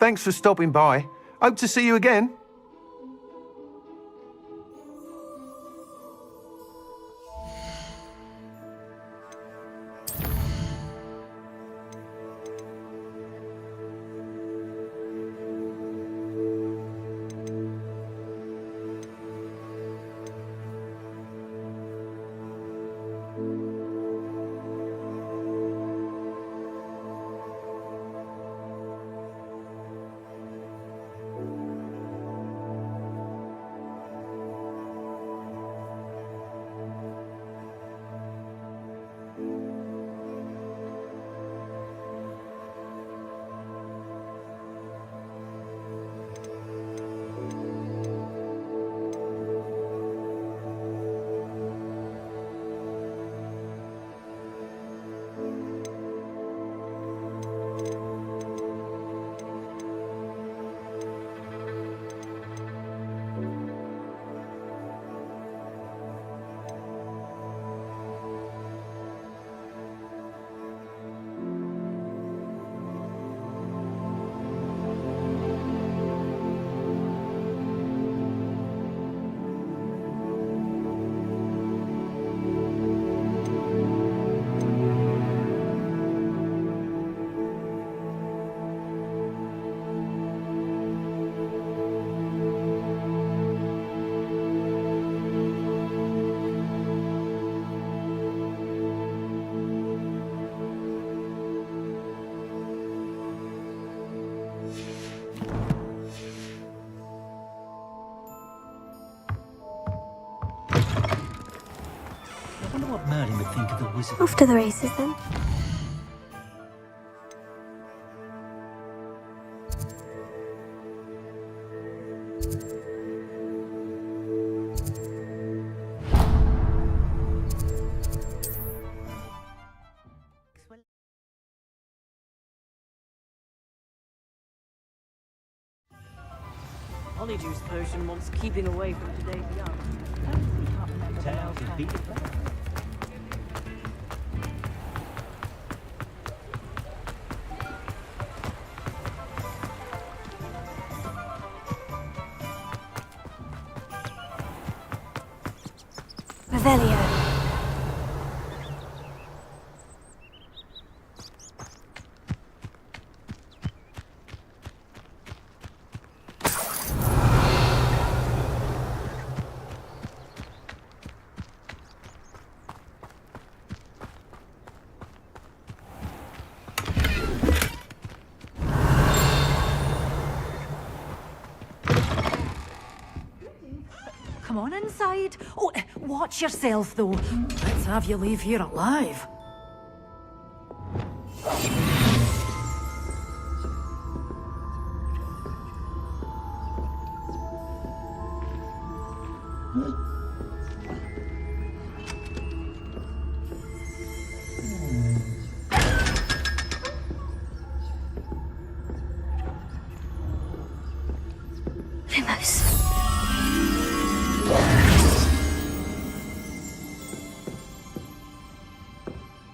Thanks for stopping by. Hope to see you again. Merlin would think of the wizard. Off to the races then. Honeyjuice potion wants keeping away from today's young. Tales of beat it back. Revelio. Come on inside. Oh, watch yourself, though. Let's have you leave here alive.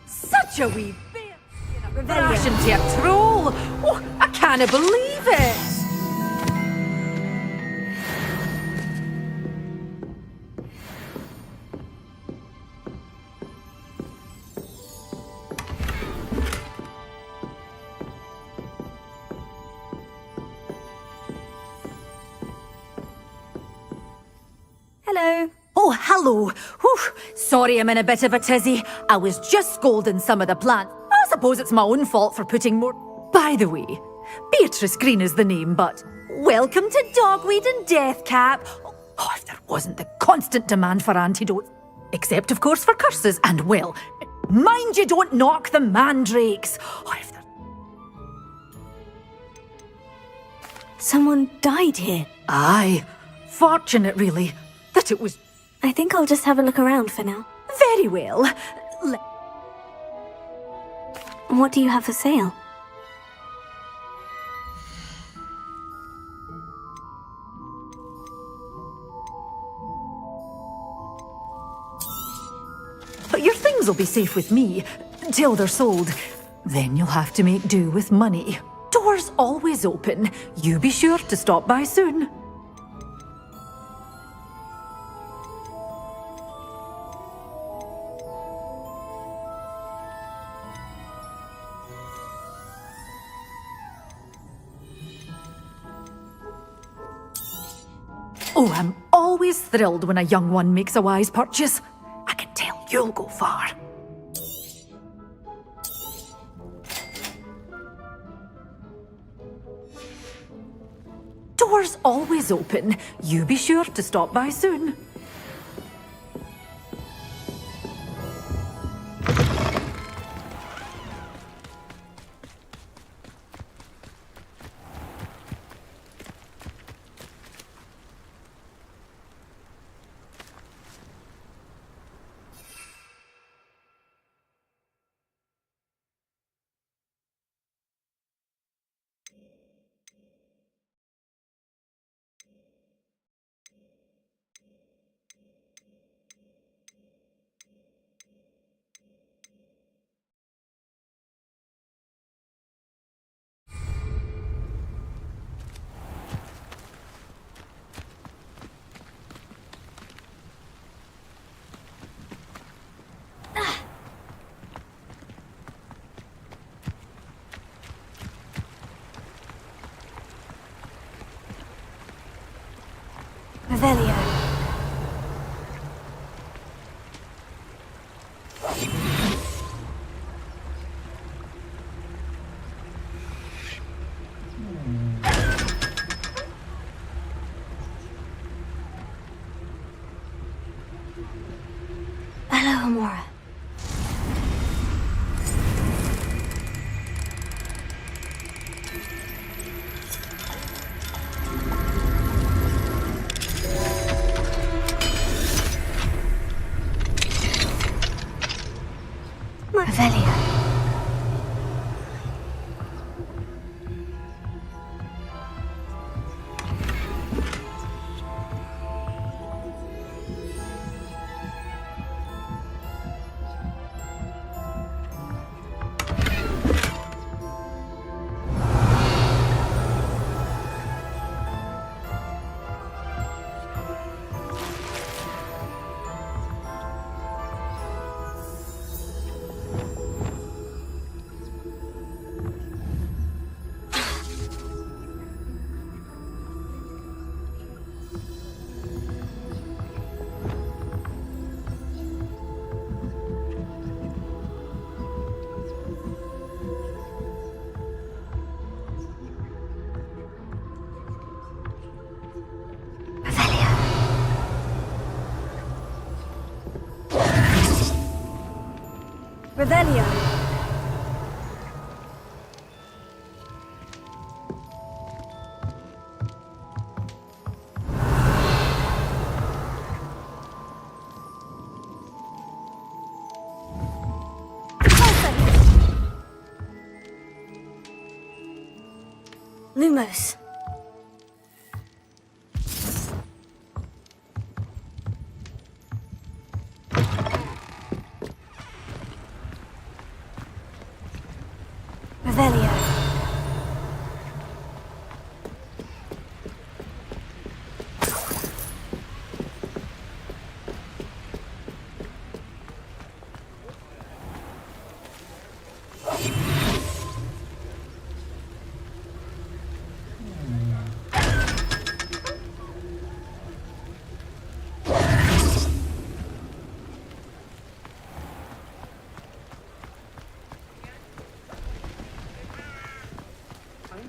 Such a wee bit. Ration to a troll. Oh, I can't believe it. Hello. Oh, hello. Whew. Sorry I'm in a bit of a tizzy. I was just scolding some of the plants. I suppose it's my own fault for putting more... By the way, Beatrice Green is the name, but... Welcome to Dogweed and Deathcap. Oh, if there wasn't the constant demand for antidotes. Except, of course, for curses. And, well, mind you don't knock the mandrakes. Oh, if there... Someone died here. Aye. Fortunate, really, that it was... I think I'll just have a look around for now. Very well. What do you have for sale? But your things will be safe with me, till they're sold. Then you'll have to make do with money. Don't Doors always open. You be sure to stop by soon. Oh, I'm always thrilled when a young one makes a wise purchase. I can tell you'll go far. Doors always open. You be sure to stop by soon. Revelio. Hello, Amora. Revelio. Revelio. Lumos. Revelio.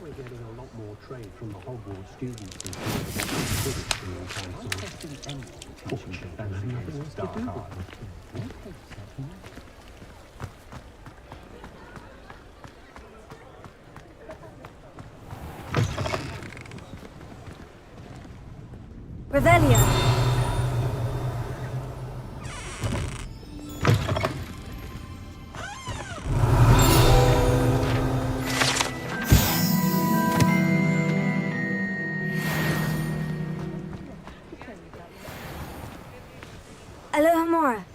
We're getting a lot more trade from the Hogwarts students and nothing else to do. Revelio. Aloha Mora.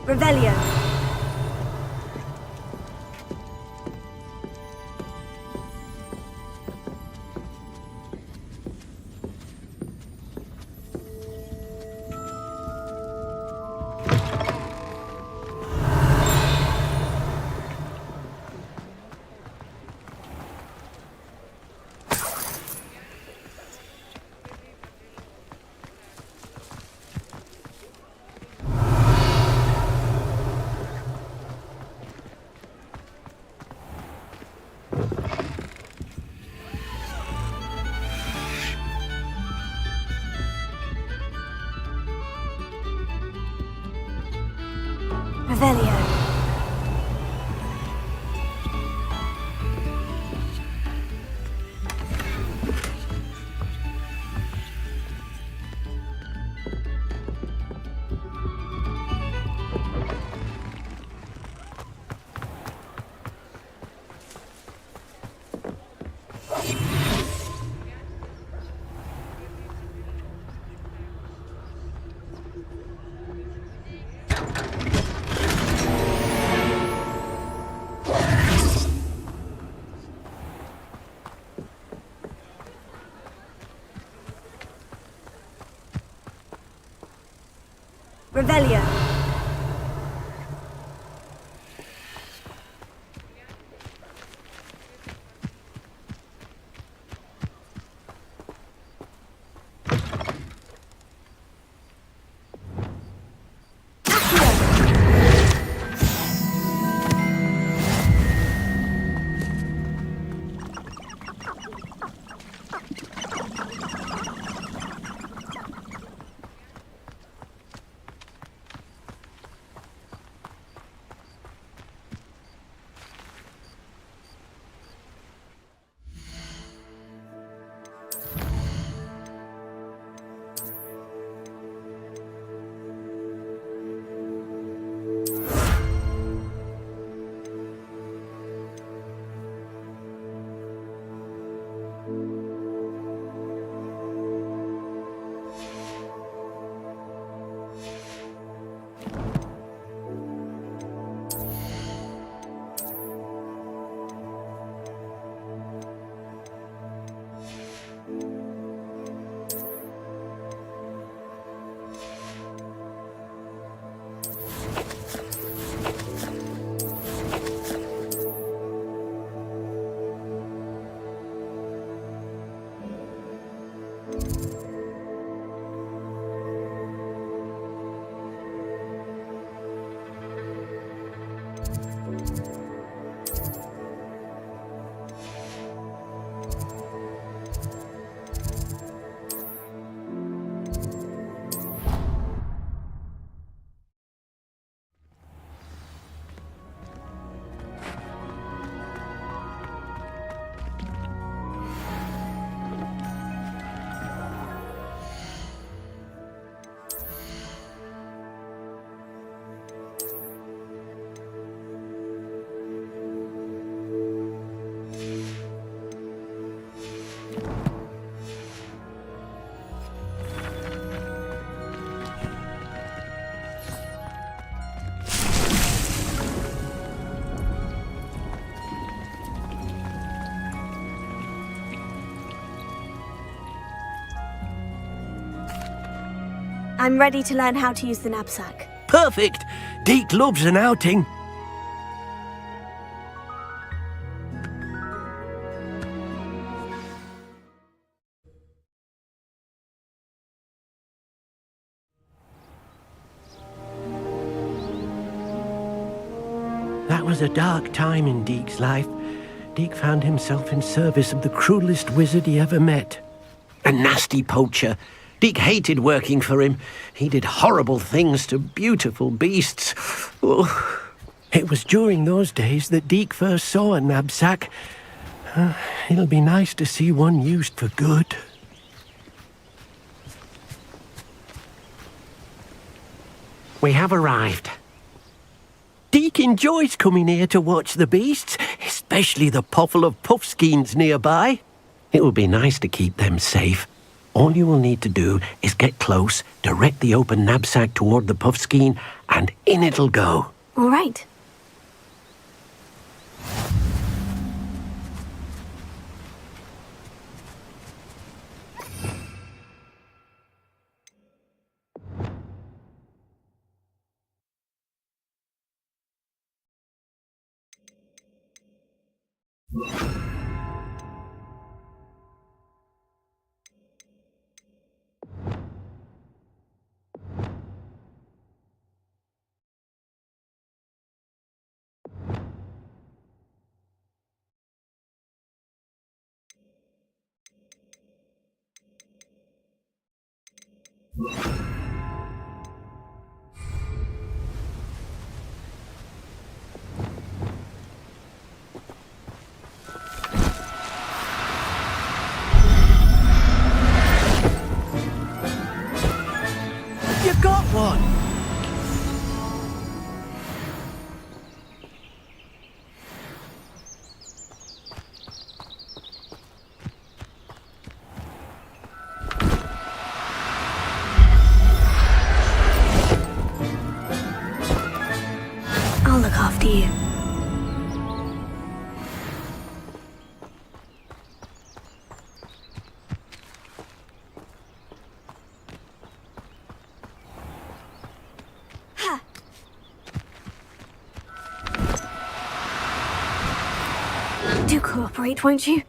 Revelio. Revelio. Revelio. I'm ready to learn how to use the knapsack. Perfect! Deke loves an outing. That was a dark time in Deke's life. Deke found himself in service of the cruelest wizard he ever met. A nasty poacher. Deke hated working for him. He did horrible things to beautiful beasts. Oh. It was during those days that Deke first saw a knapsack. It'll be nice to see one used for good. We have arrived. Deke enjoys coming here to watch the beasts, especially the potful of puffskeins nearby. It would be nice to keep them safe. All you will need to do is get close, direct the open knapsack toward the puffskein, and in it'll go. All right. You got one! I'll look after you. Do cooperate, won't you?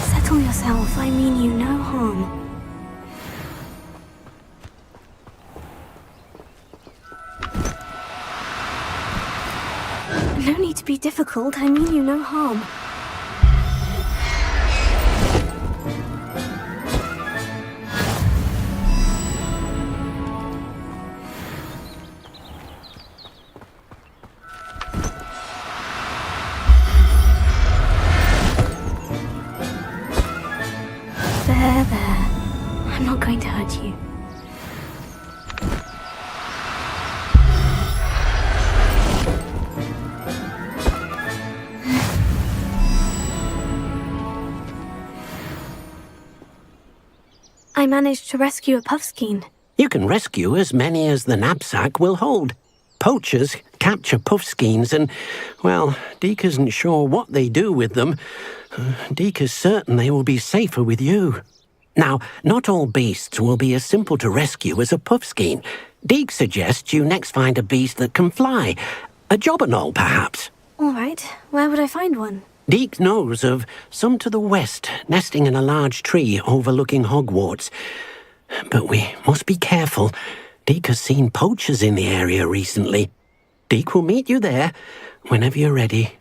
Settle yourself, I mean you no harm. No need to be difficult, I mean you no harm. There. I'm not going to hurt you. I managed to rescue a puffskein. You can rescue as many as the knapsack will hold. Poachers capture puffskeins and, well, Deke isn't sure what they do with them. Deke is certain they will be safer with you. Now, not all beasts will be as simple to rescue as a puffskein. Deke suggests you next find a beast that can fly. A jobberknoll, perhaps. All right, where would I find one? Deke knows of some to the west, nesting in a large tree overlooking Hogwarts. But we must be careful. Deke has seen poachers in the area recently. Deke will meet you there whenever you're ready.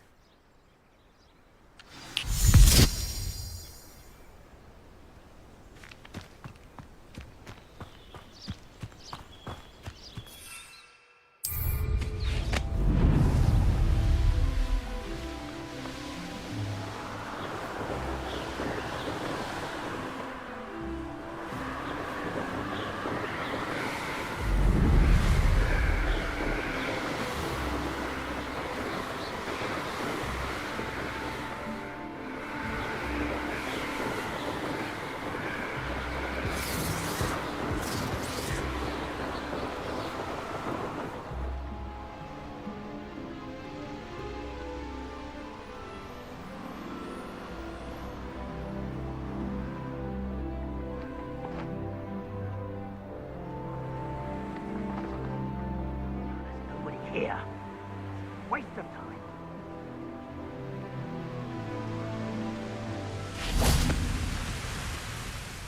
Here. Waste of time.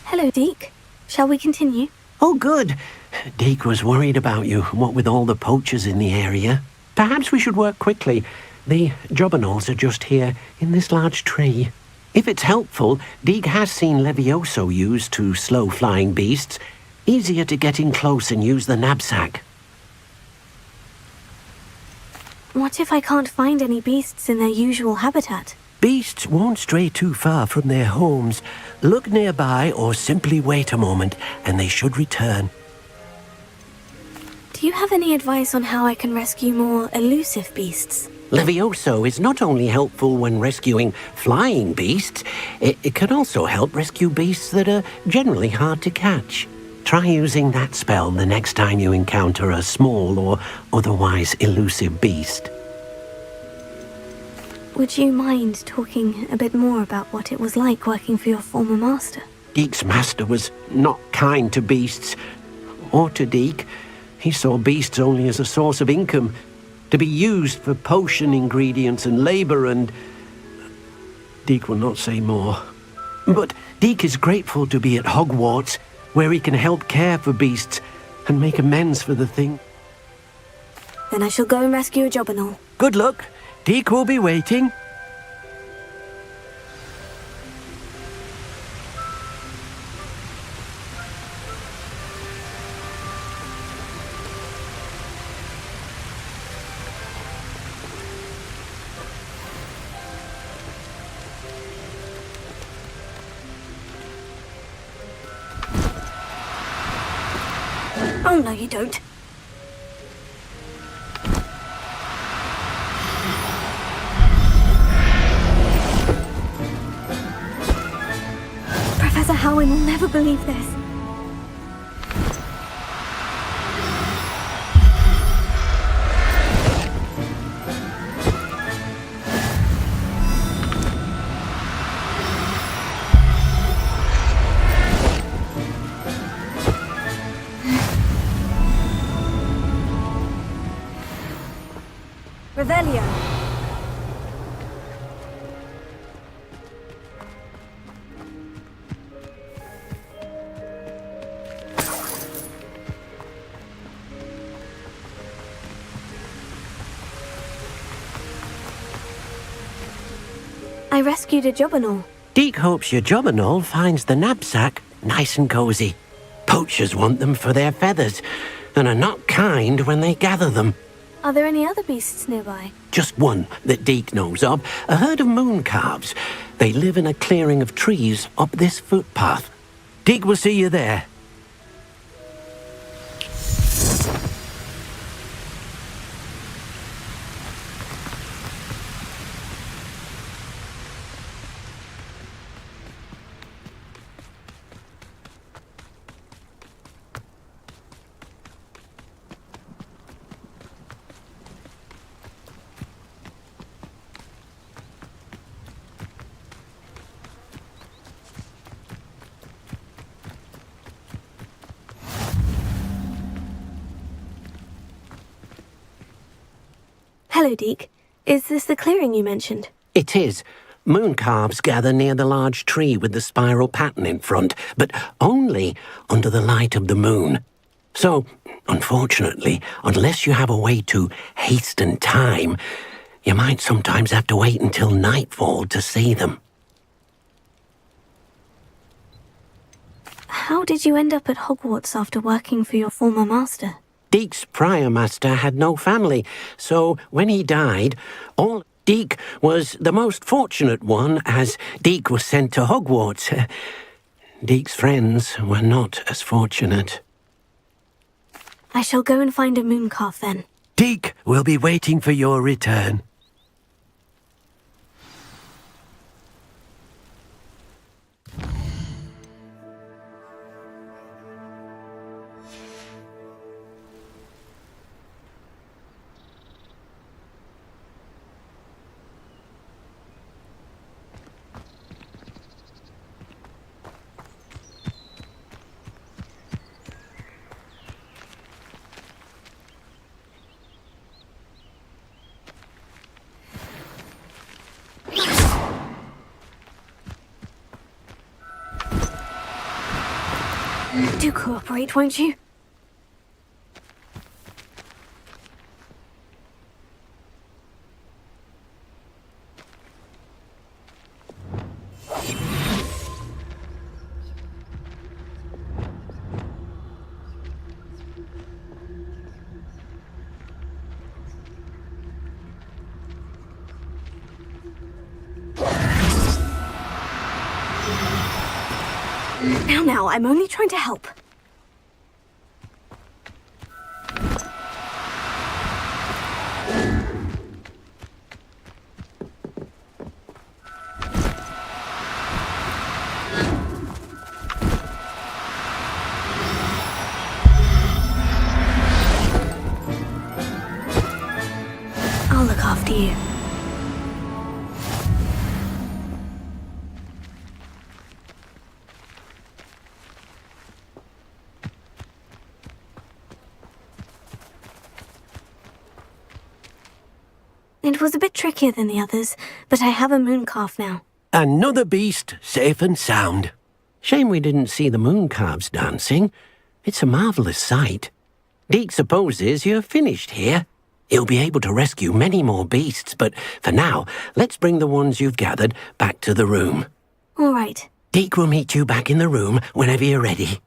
Hello, Deke. Shall we continue? Oh, good. Deke was worried about you, what with all the poachers in the area. Perhaps we should work quickly. The jobberknolls are just here, in this large tree. If it's helpful, Deke has seen Levioso used to slow flying beasts. Easier to get in close and use the knapsack. What if I can't find any beasts in their usual habitat? Beasts won't stray too far from their homes. Look nearby or simply wait a moment, and they should return. Do you have any advice on how I can rescue more elusive beasts? Levioso is not only helpful when rescuing flying beasts, it can also help rescue beasts that are generally hard to catch. Try using that spell the next time you encounter a small or otherwise elusive beast. Would you mind talking a bit more about what it was like working for your former master? Deek's master was not kind to beasts, or to Deek. He saw beasts only as a source of income, to be used for potion ingredients and labor, and Deek will not say more. But Deek is grateful to be at Hogwarts, where he can help care for beasts and make amends for the thing. Then I shall go and rescue a Jobberknoll. Good luck. Deek will be waiting. Oh, no, you don't. Professor Howin will never believe this. Revelio. I rescued a Jobberknoll. Deek hopes your Jobberknoll finds the knapsack nice and cozy. Poachers want them for their feathers, and are not kind when they gather them. Are there any other beasts nearby? Just one that Deek knows of, a herd of moon calves. They live in a clearing of trees up this footpath. Deek will see you there. Hello, Deek. Is this the clearing you mentioned? It is. Moon calves gather near the large tree with the spiral pattern in front, but only under the light of the moon. So, unfortunately, unless you have a way to hasten time, you might sometimes have to wait until nightfall to see them. How did you end up at Hogwarts after working for your former master? Deek's prior master had no family, so when he died, Deek was the most fortunate one, as Deek was sent to Hogwarts. Deek's friends were not as fortunate. I shall go and find a moon calf then. Deek will be waiting for your return. Do cooperate, won't you? Now, I'm only trying to help. you. It was a bit trickier than the others, but I have a moon calf now. Another beast, safe and sound. Shame we didn't see the moon calves dancing. It's a marvellous sight. Deke supposes you're finished here. He'll be able to rescue many more beasts, but for now, let's bring the ones you've gathered back to the room. All right. Deke will meet you back in the room whenever you're ready.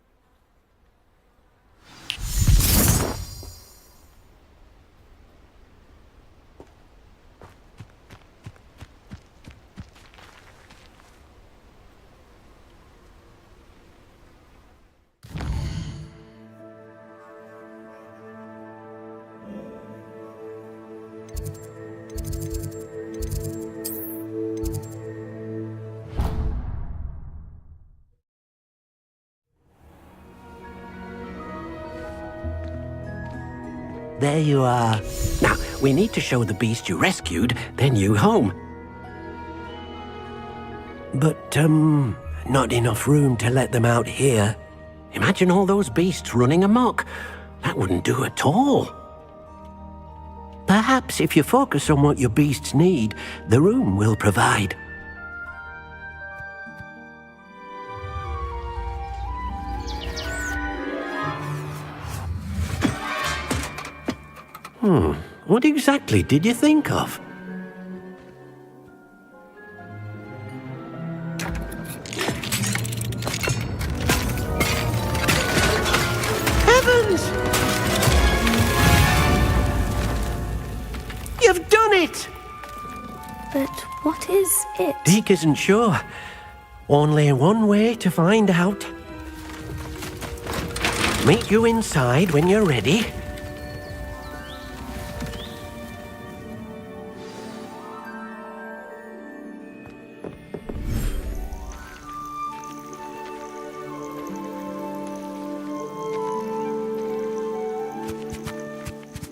There you are. Now, we need to show the beast you rescued their new home. But, not enough room to let them out here. Imagine all those beasts running amok. That wouldn't do at all. Perhaps if you focus on what your beasts need, the room will provide. What exactly did you think of? Heavens! You've done it! But what is it? Deke isn't sure. Only one way to find out. Meet you inside when you're ready.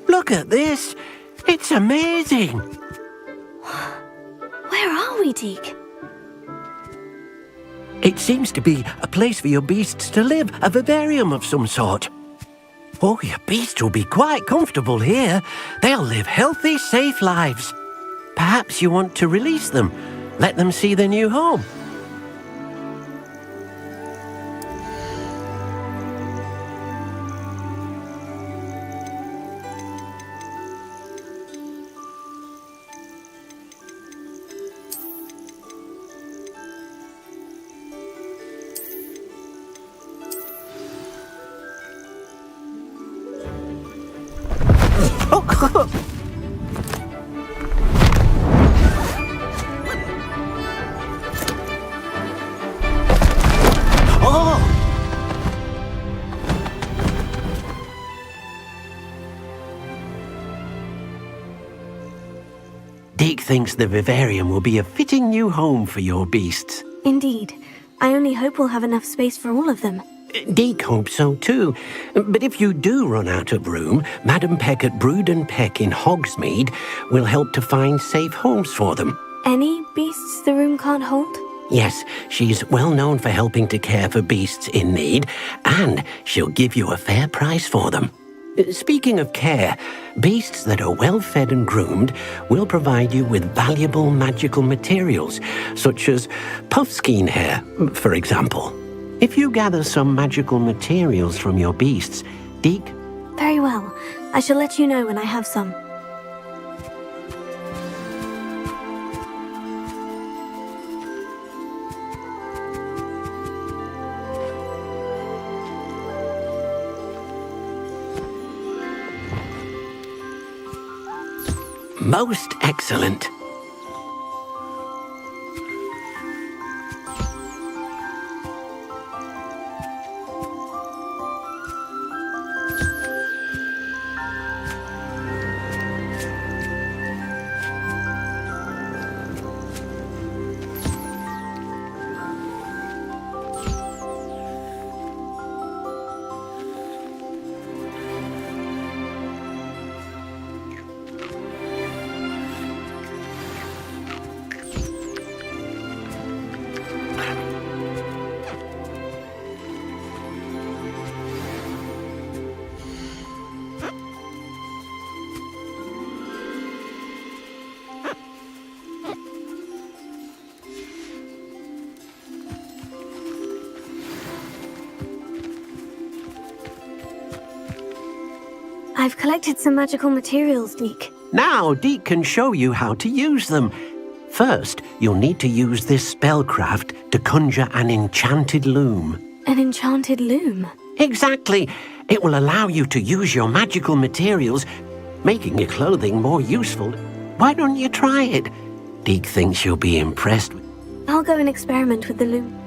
Look at this! It's amazing! Where are we, Deke? It seems to be a place for your beasts to live, a vivarium of some sort. Oh, your beasts will be quite comfortable here. They'll live healthy, safe lives. Perhaps you want to release them, let them see their new home. Deke thinks the vivarium will be a fitting new home for your beasts. Indeed. I only hope we'll have enough space for all of them. Deke hopes so too. But if you do run out of room, Madam Peck at Brood and Peck in Hogsmeade will help to find safe homes for them. Any beasts the room can't hold? Yes, she's well known for helping to care for beasts in need, and she'll give you a fair price for them. Speaking of care, beasts that are well fed and groomed will provide you with valuable magical materials, such as puffskein hair, for example. If you gather some magical materials from your beasts, Deke... Very well. I shall let you know when I have some. Most excellent. I've collected some magical materials, Deke. Now, Deke can show you how to use them. First, you'll need to use this spellcraft to conjure an enchanted loom. An enchanted loom? Exactly. It will allow you to use your magical materials, making your clothing more useful. Why don't you try it? Deke thinks you'll be impressed. I'll go and experiment with the loom.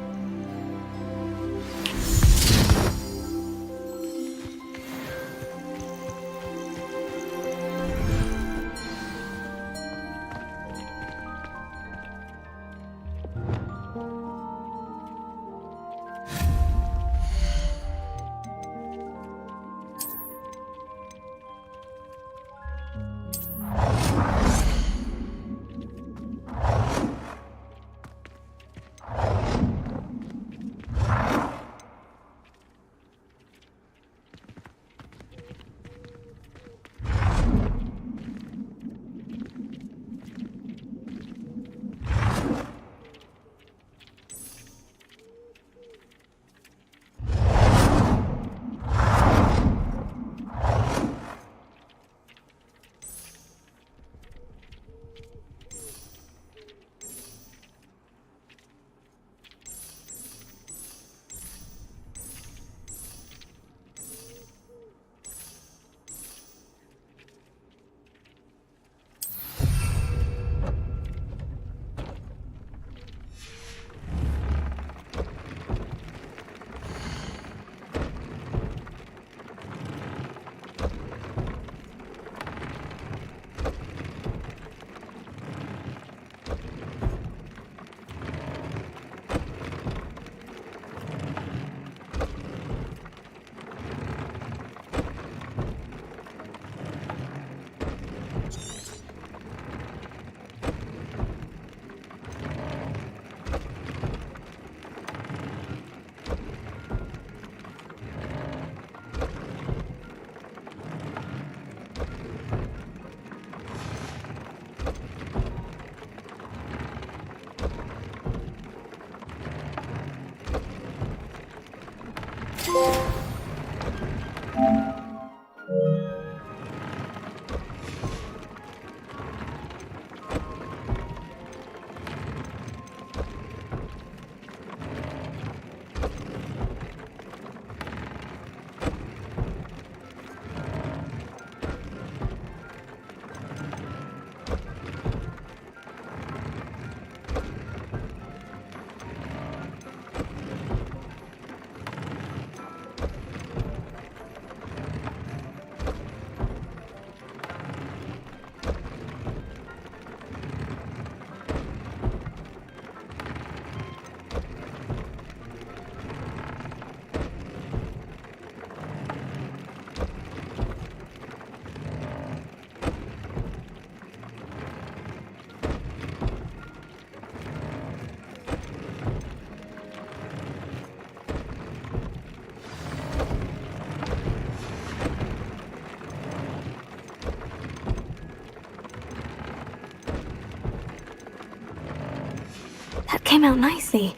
That came out nicely.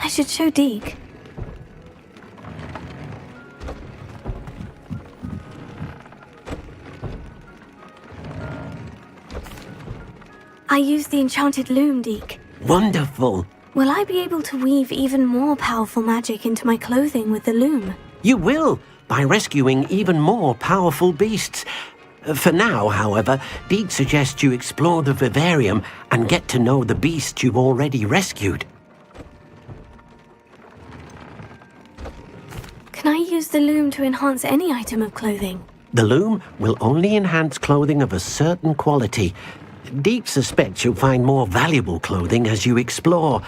I should show Deke. I used the enchanted loom, Deke. Wonderful. Will I be able to weave even more powerful magic into my clothing with the loom? You will, by rescuing even more powerful beasts. For now, however, Deke suggests you explore the vivarium and get to know the beasts you've already rescued. Can I use the loom to enhance any item of clothing? The loom will only enhance clothing of a certain quality. Deke suspects you'll find more valuable clothing as you explore.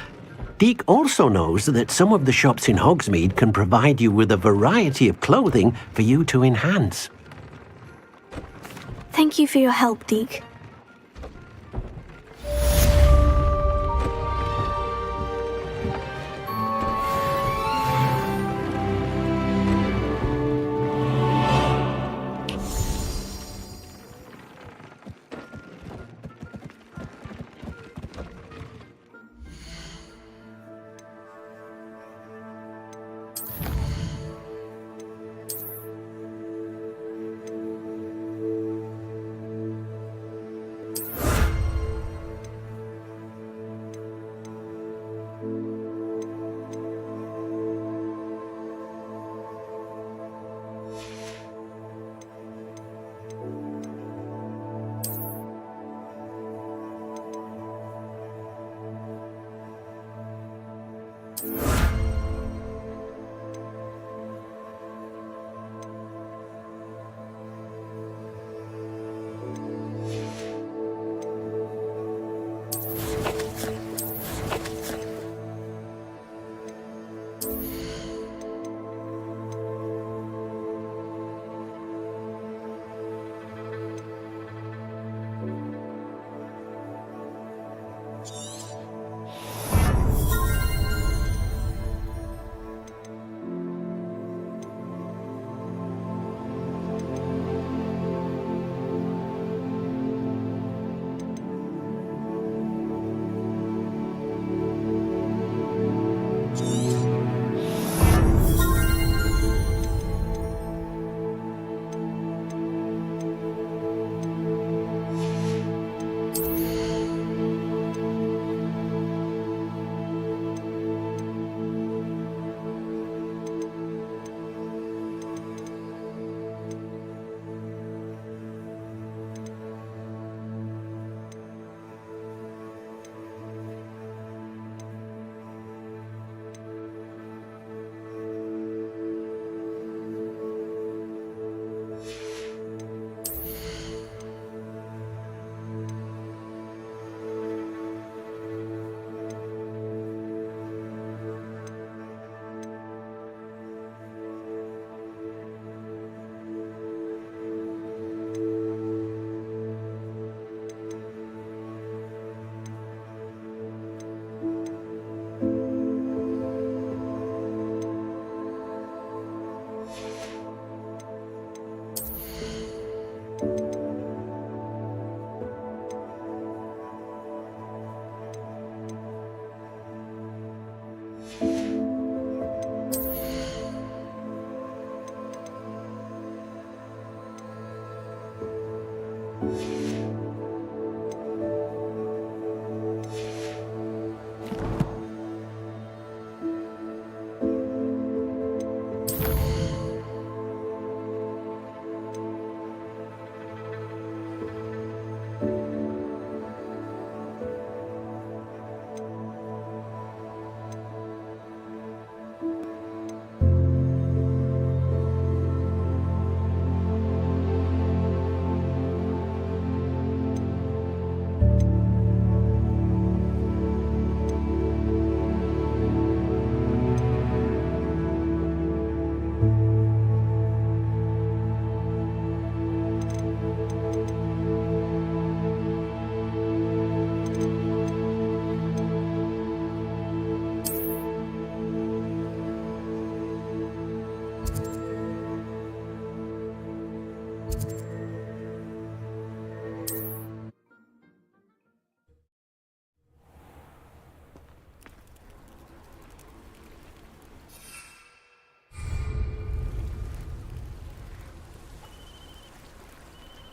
Deke also knows that some of the shops in Hogsmeade can provide you with a variety of clothing for you to enhance. Thank you for your help, Deke.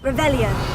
Revelio.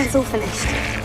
It's all finished.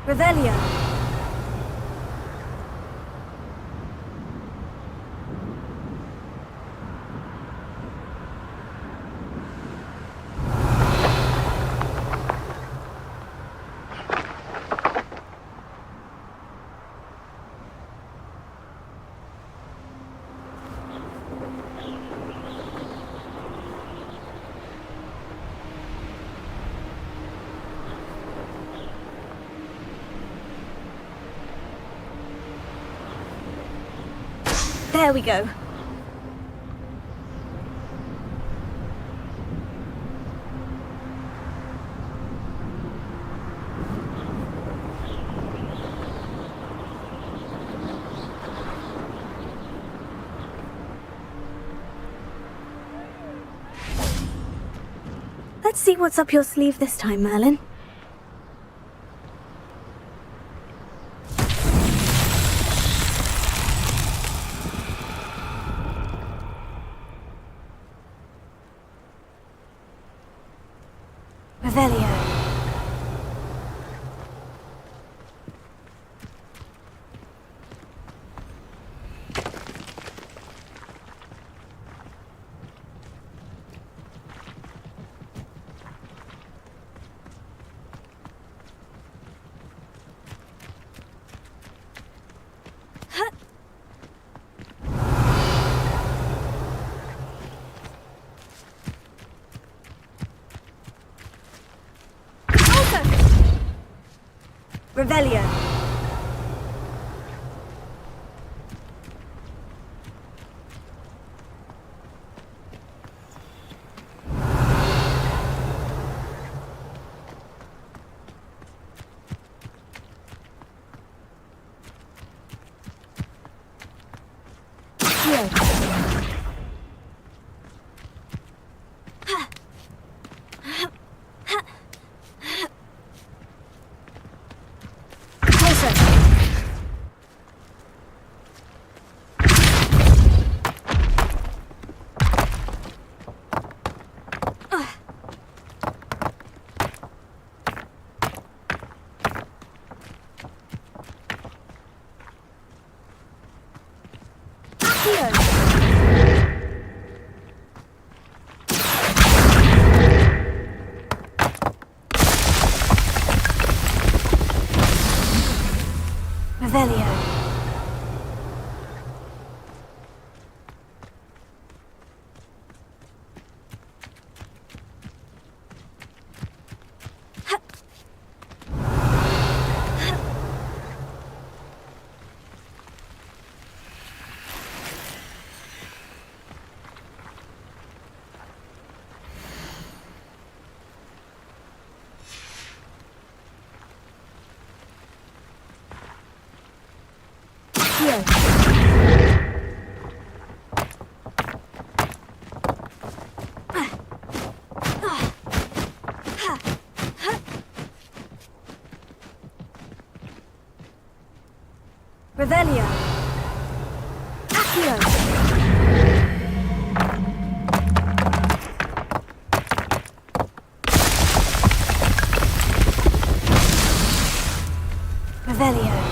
Revelio. There we go. Let's see what's up your sleeve this time, Merlin. Revelio. Revelio. Revelio. Revelio. Accio. Revelio.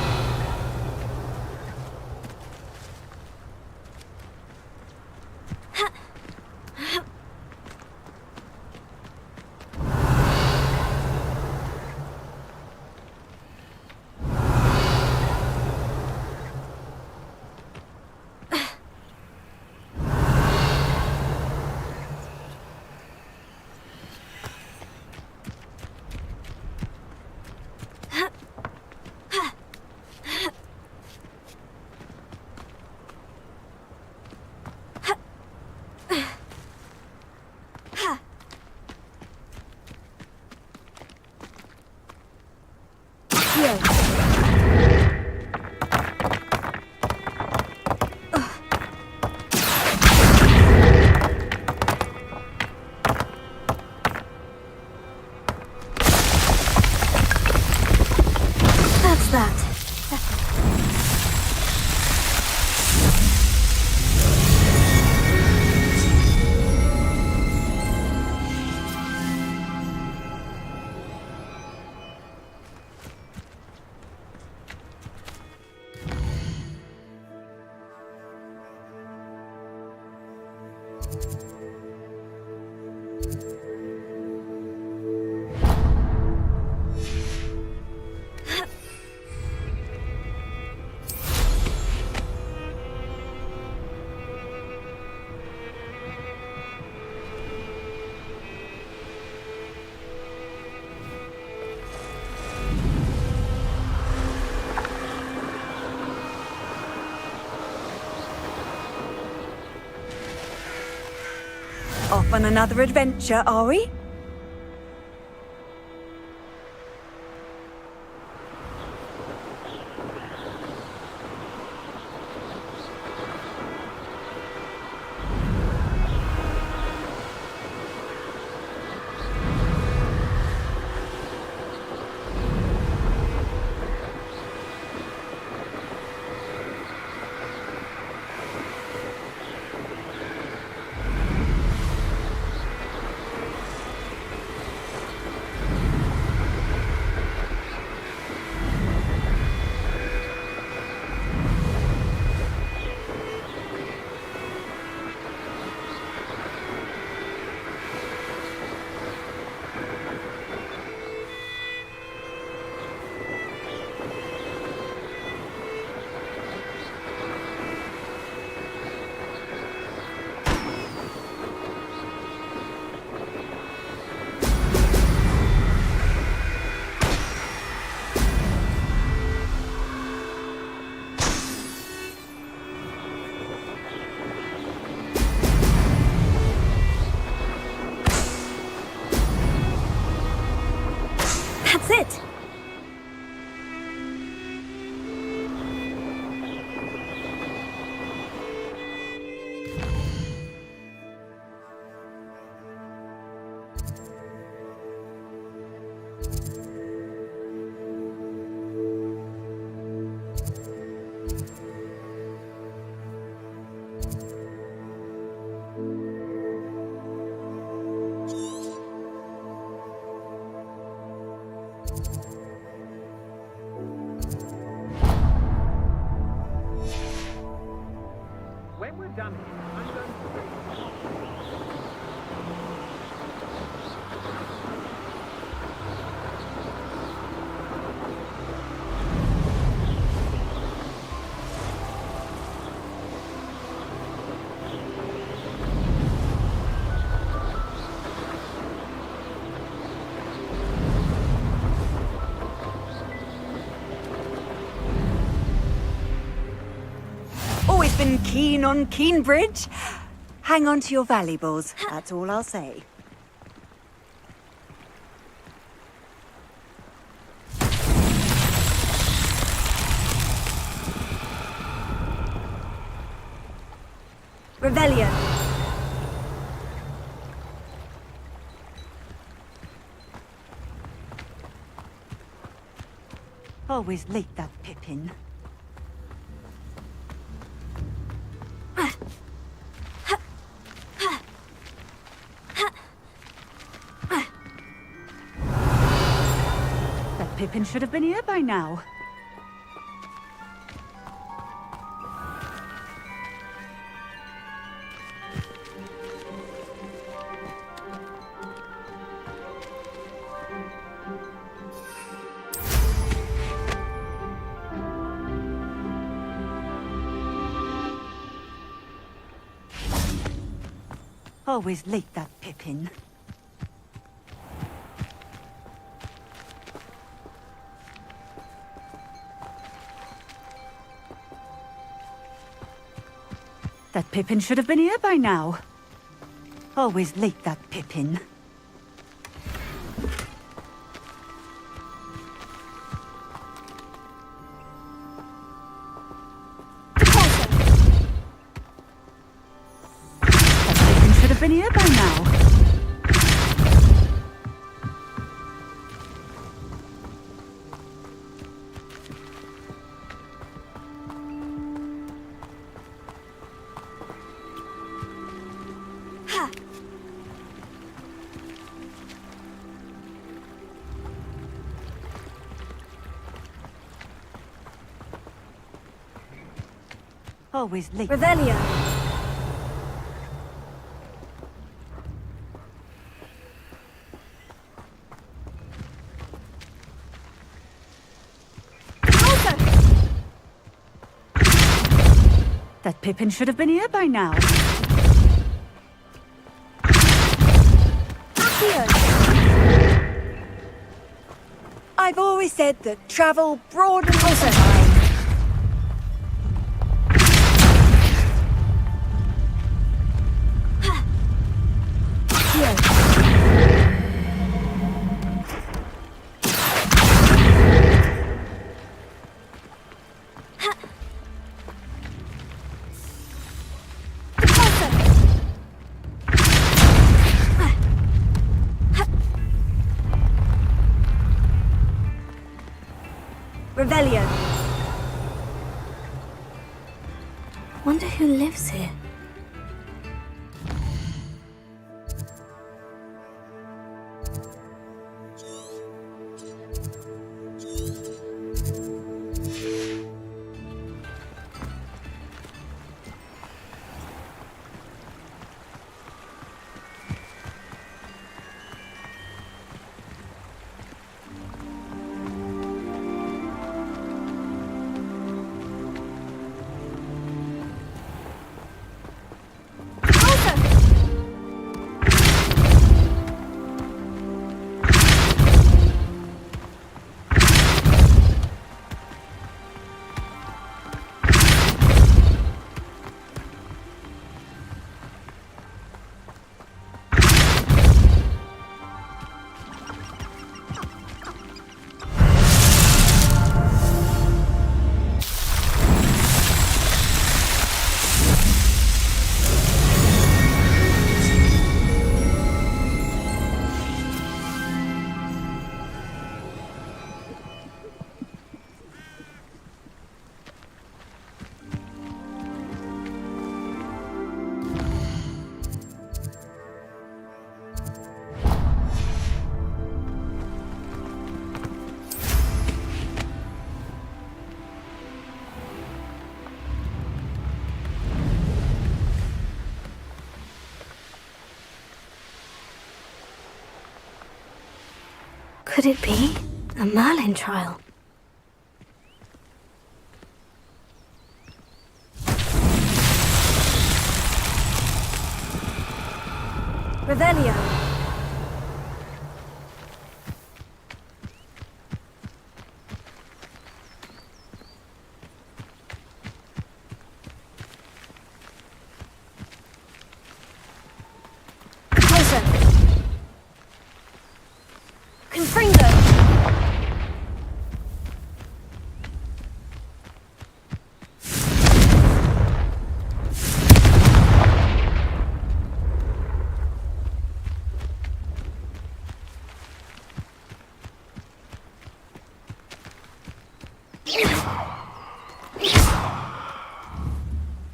That's that. Off on another adventure, are we? That's it! When we're done here, I'm going to... Always been keen on Keenbridge. Hang on to your valuables, that's all I'll say. Revelio. Always late, that Pippin. That Pippin should have been here by now. Always late, that Pippin. That Pippin should have been here by now. Always late, that Pippin. Should have been here by now. Ha! Always late. Revelio. That Pippin should have been here by now. I've always said that travel broadens the mind. Revelio. Wonder who lives here. Could it be a Merlin trial? Revelio. Closer. Confringo.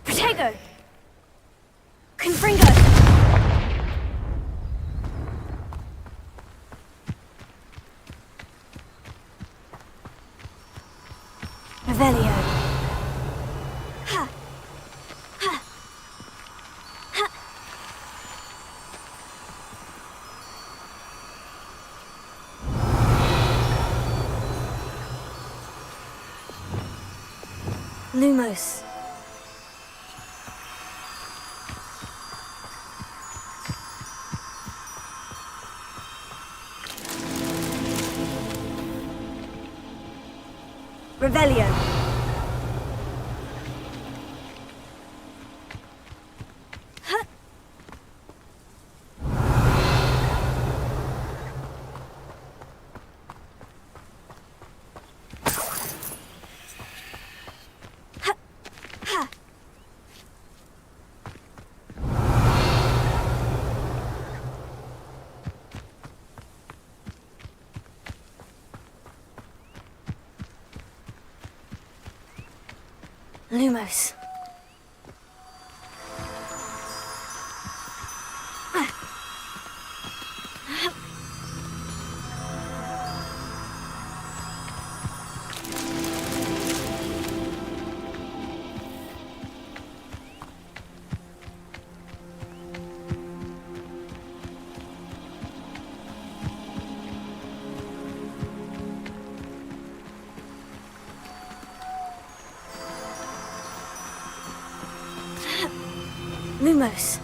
Protego. Confringo. Revelio. Ha. Ha. Ha. Lumos. Revelio. Ha. Ha. Ha. Lumos. Lumos.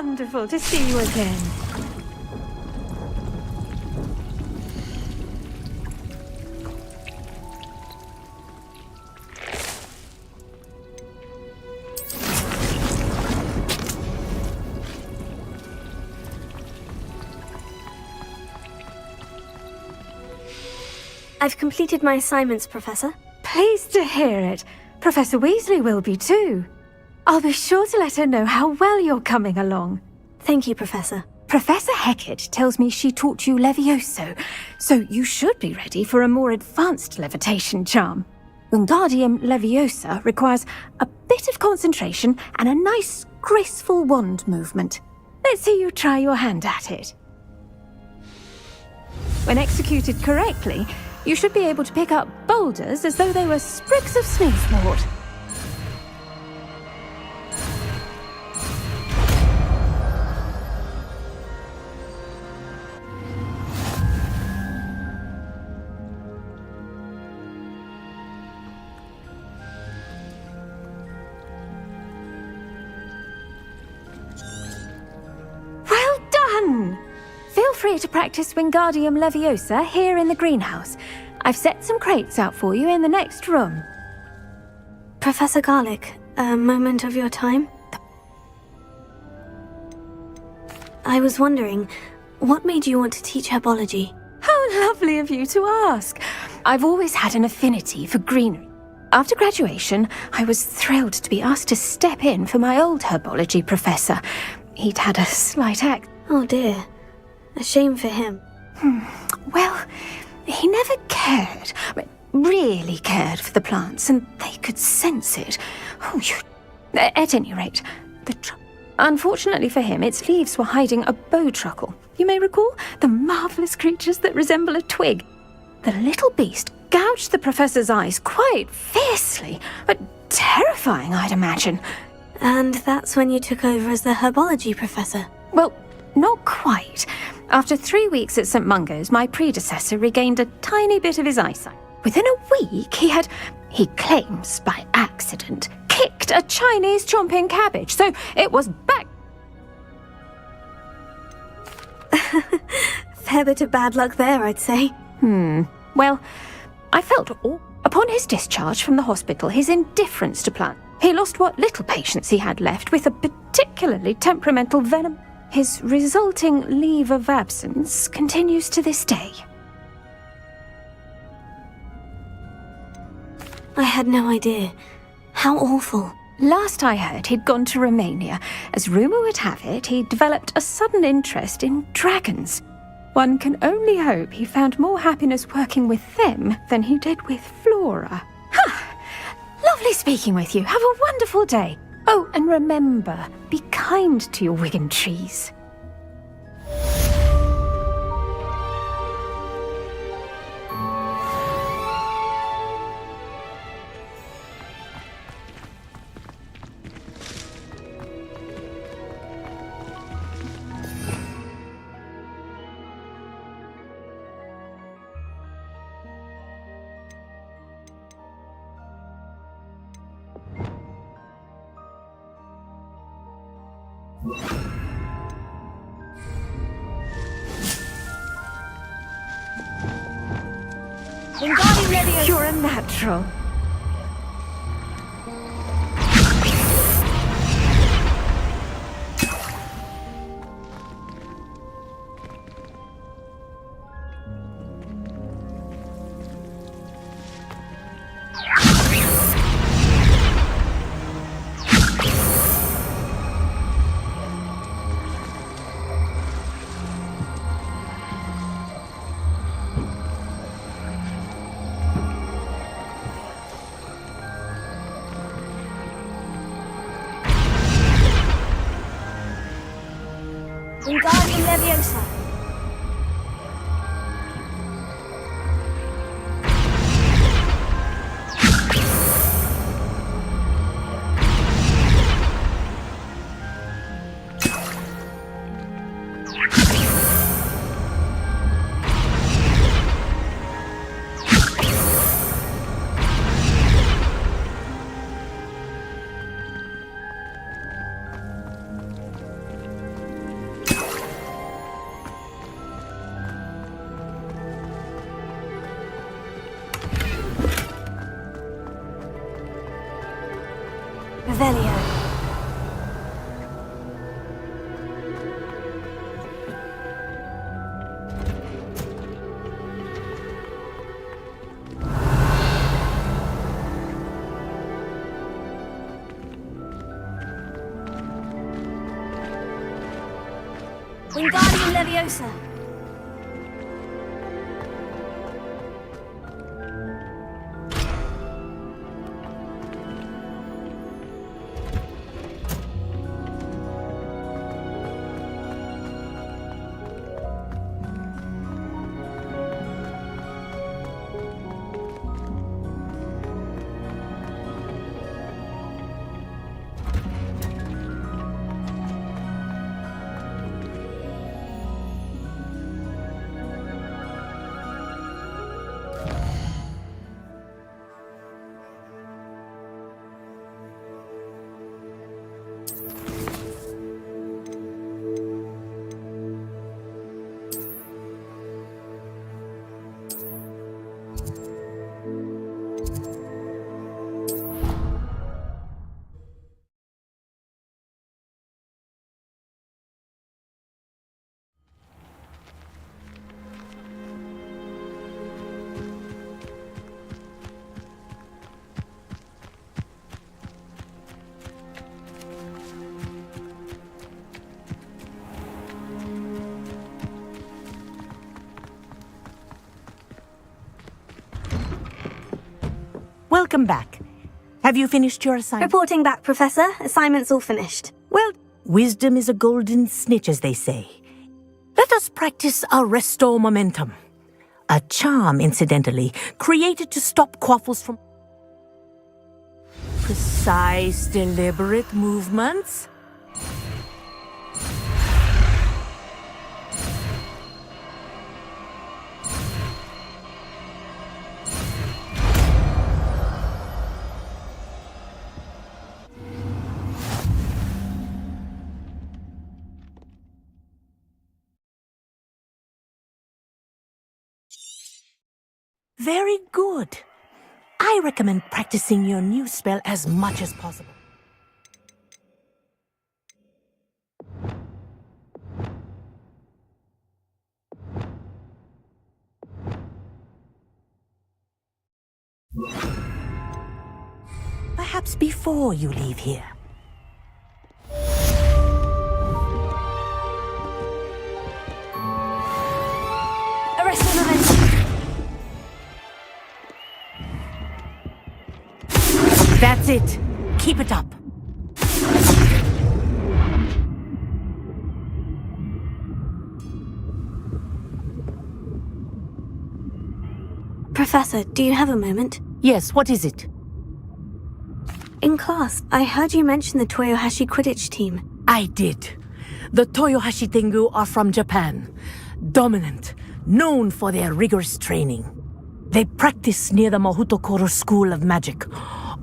wonderful to see you again. I've completed my assignments, Professor. Pleased to hear it. Professor Weasley will be too. I'll be sure to let her know how well you're coming along. Thank you, Professor. Professor Hecat tells me she taught you Levioso, so you should be ready for a more advanced levitation charm. Wingardium Leviosa requires a bit of concentration and a nice, graceful wand movement. Let's see you try your hand at it. When executed correctly, you should be able to pick up boulders as though they were sprigs of sneezewort. Well done! Feel free to practice Wingardium Leviosa here in the greenhouse. I've set some crates out for you in the next room. Professor Garlick, a moment of your time? I was wondering, what made you want to teach herbology? How lovely of you to ask. I've always had an affinity for greenery. After graduation, I was thrilled to be asked to step in for my old herbology professor. He'd had a slight accident. Oh dear. A shame for him. Well, he never cared, really cared for the plants, and they could sense it. At any rate, unfortunately for him, its leaves were hiding a bowtruckle. You may recall the marvellous creatures that resemble a twig. The little beast gouged the professor's eyes quite fiercely, terrifying, I'd imagine. And that's when you took over as the herbology professor? Well, not quite. After 3 weeks at St. Mungo's, my predecessor regained a tiny bit of his eyesight. Within a week, he claims by accident, kicked a Chinese chomping cabbage, so it was back. Fair bit of bad luck there, I'd say. Well, I felt upon his discharge from the hospital, his indifference to plants. He lost what little patience he had left with a particularly temperamental venom. His resulting leave of absence continues to this day. I had no idea. How awful. Last I heard, he'd gone to Romania. As rumour would have it, he developed a sudden interest in dragons. One can only hope he found more happiness working with them than he did with Flora. Lovely speaking with you. Have a wonderful day. Oh, and remember, be kind to your Wigan trees. You're a natural. Wingardium Leviosa. Revelio. Wingardium Leviosa. Welcome back. Have you finished your assignment? Reporting back, Professor. Assignment's all finished. Well, wisdom is a golden snitch, as they say. Let us practice our restore momentum. A charm, incidentally, created to stop quaffles from precise, deliberate movements. Very good. I recommend practicing your new spell as much as possible. Perhaps before you leave here. Arresting momentum. That's it. Keep it up. Professor, do you have a moment? Yes, what is it? In class, I heard you mention the Toyohashi Quidditch team. I did. The Toyohashi Tengu are from Japan. Dominant, known for their rigorous training. They practice near the Mahutokoro School of Magic,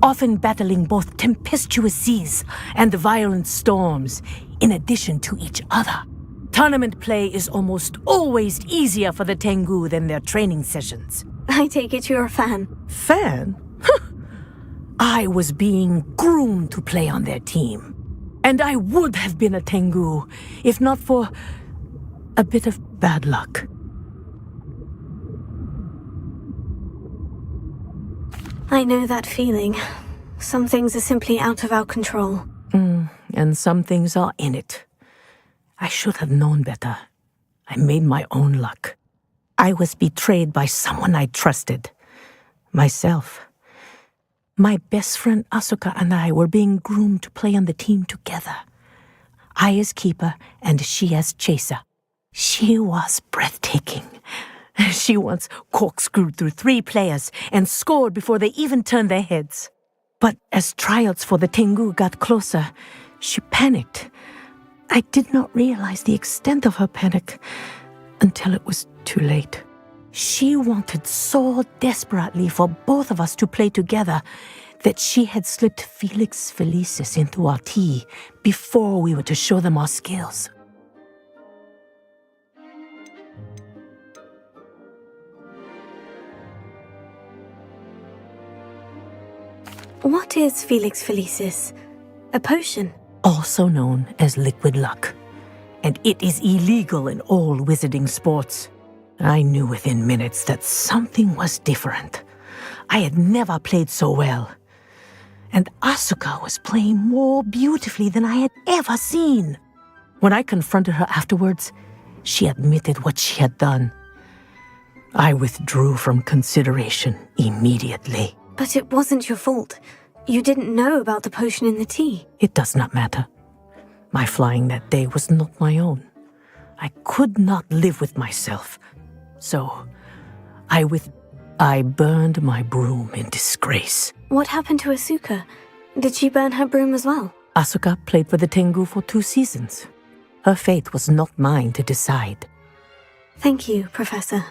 often battling both tempestuous seas and violent storms, in addition to each other. Tournament play is almost always easier for the Tengu than their training sessions. I take it you're a fan. Fan? I was being groomed to play on their team. And I would have been a Tengu, if not for a bit of bad luck. I know that feeling. Some things are simply out of our control. And some things are in it. I should have known better. I made my own luck. I was betrayed by someone I trusted. Myself. My best friend Asuka and I were being groomed to play on the team together. I as keeper and she as chaser. She was breathtaking. She once corkscrewed through 3 players and scored before they even turned their heads. But as tryouts for the Tengu got closer, she panicked. I did not realize the extent of her panic until it was too late. She wanted so desperately for both of us to play together that she had slipped Felix Felicis into our tea before we were to show them our skills. What is Felix Felicis? A potion? Also known as liquid luck. And it is illegal in all wizarding sports. I knew within minutes that something was different. I had never played so well. And Asuka was playing more beautifully than I had ever seen. When I confronted her afterwards, she admitted what she had done. I withdrew from consideration immediately. But it wasn't your fault. You didn't know about the potion in the tea. It does not matter. My flying that day was not my own. I could not live with myself. So, I burned my broom in disgrace. What happened to Asuka? Did she burn her broom as well? Asuka played for the Tengu for 2 seasons. Her fate was not mine to decide. Thank you, Professor.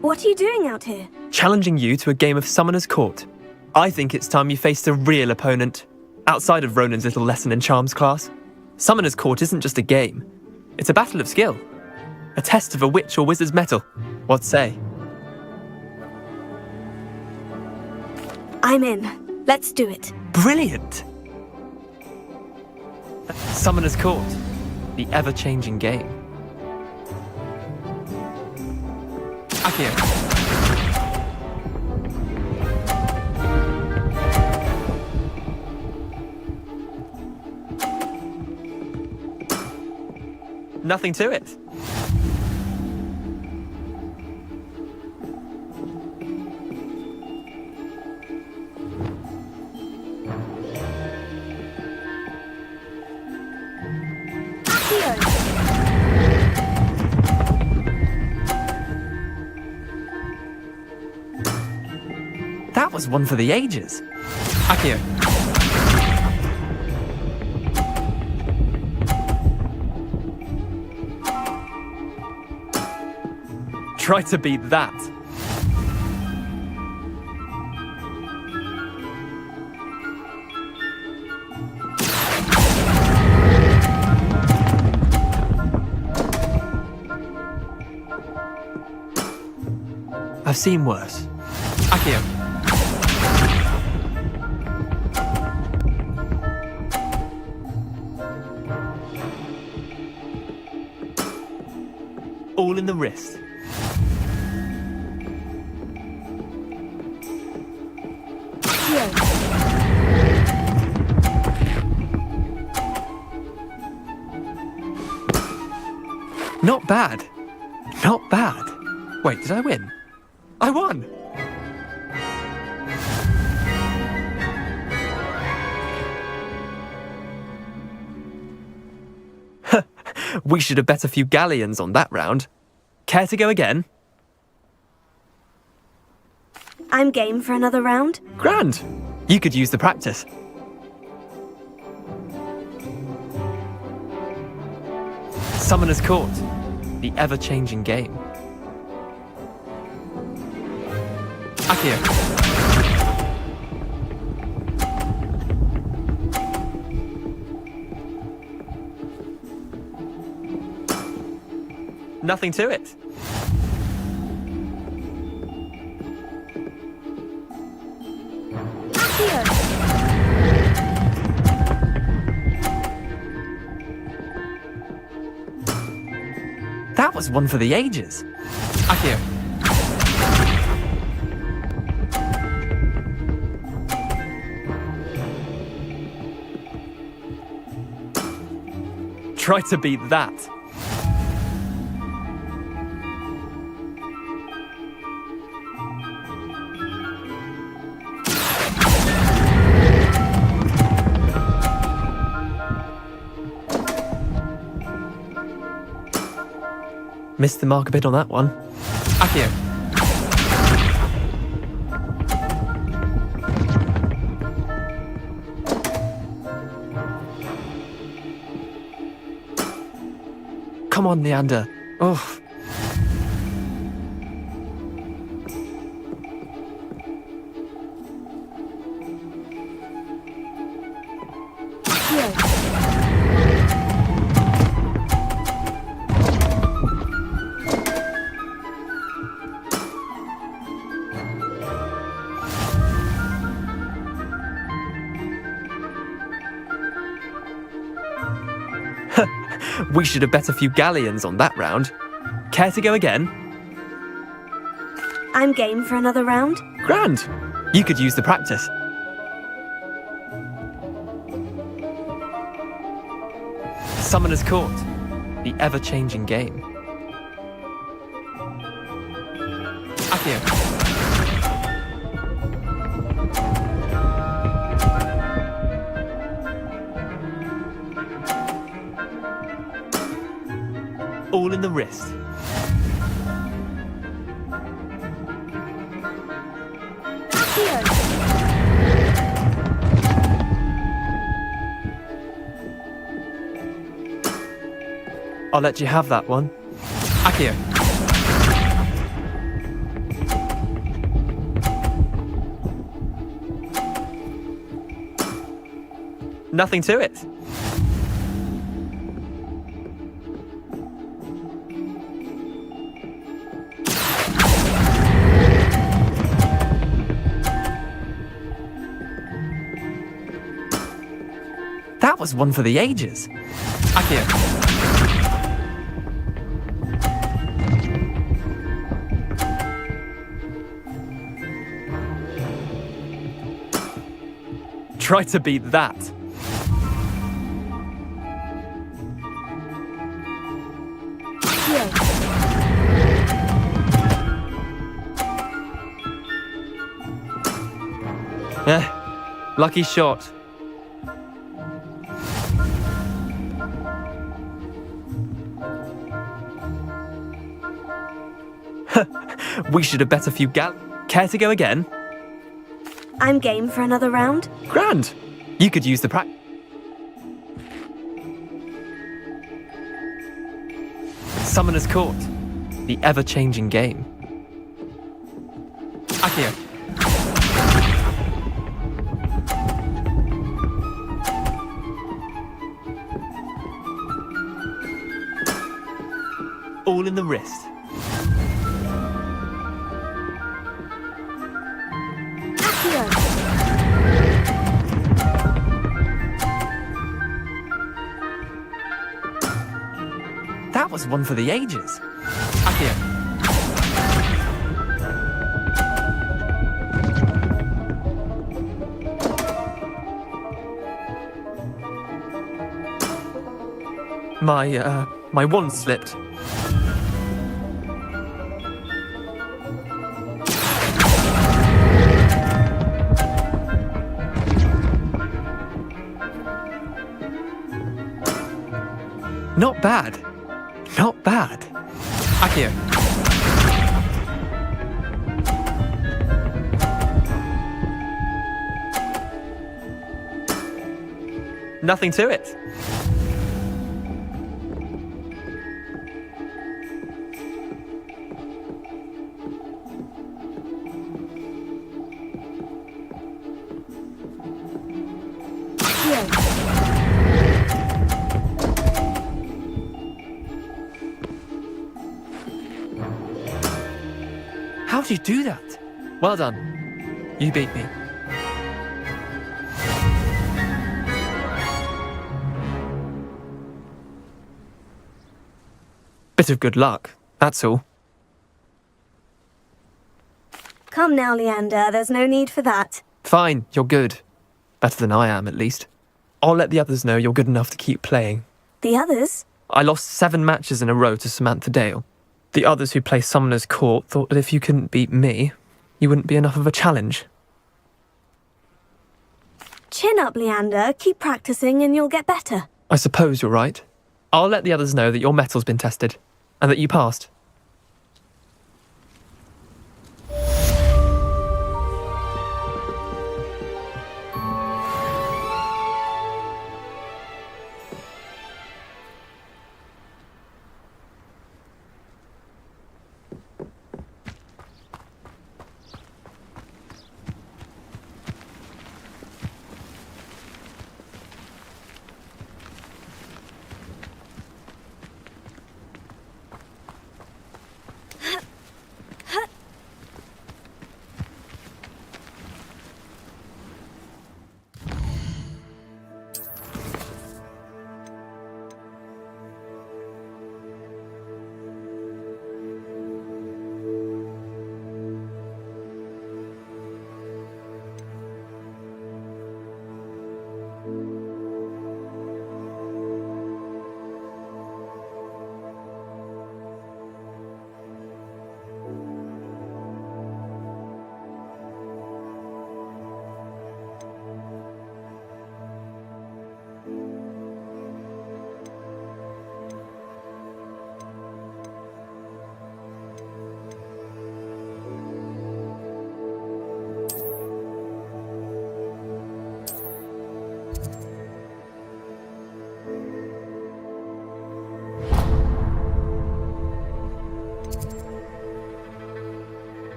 What are you doing out here? Challenging you to a game of Summoner's Court. I think it's time you faced a real opponent, outside of Ronan's little lesson in charms class. Summoner's Court isn't just a game. It's a battle of skill. A test of a witch or wizard's mettle. What say? I'm in. Let's do it. Brilliant! Summoner's Court. The ever-changing game. Akio. Nothing to it. That was one for the ages. Akio. Try to beat that. I've seen worse. Akio. All in the wrist. Not bad. Not bad. Wait, did I win? I won! We should have bet a few galleons on that round. Care to go again? I'm game for another round. Grand! You could use the practice. Summoner's Court. The ever-changing game. Akio. Nothing to it. That was one for the ages. Akio. Try to beat that. Missed the mark a bit on that one. Akio. come on, Leander. Oh. We should have bet a few galleons on that round. Care to go again? I'm game for another round. Grand. You could use the practice. Summoner's Court. The ever-changing game. Accio. All in the wrist. I'll let you have that one. Accio. Nothing to it. That was one for the ages. Accio. Try to beat that. Lucky shot. We should have bet a few Care to go again? I'm game for another round. Grand. You could use the Summoner's Court. The ever-changing game. Accio. All in the wrist. That was one for the ages. Accio. My wand slipped. Not bad. Not bad. Accio. Nothing to it. How do you do that? Well done. You beat me. Bit of good luck, that's all. Come now, Leander, there's no need for that. Fine, you're good. Better than I am, at least. I'll let the others know you're good enough to keep playing. The others? I lost 7 matches in a row to Samantha Dale. The others who play Summoner's Court thought that if you couldn't beat me, you wouldn't be enough of a challenge. Chin up, Leander. Keep practicing and you'll get better. I suppose you're right. I'll let the others know that your metal's been tested, and that you passed.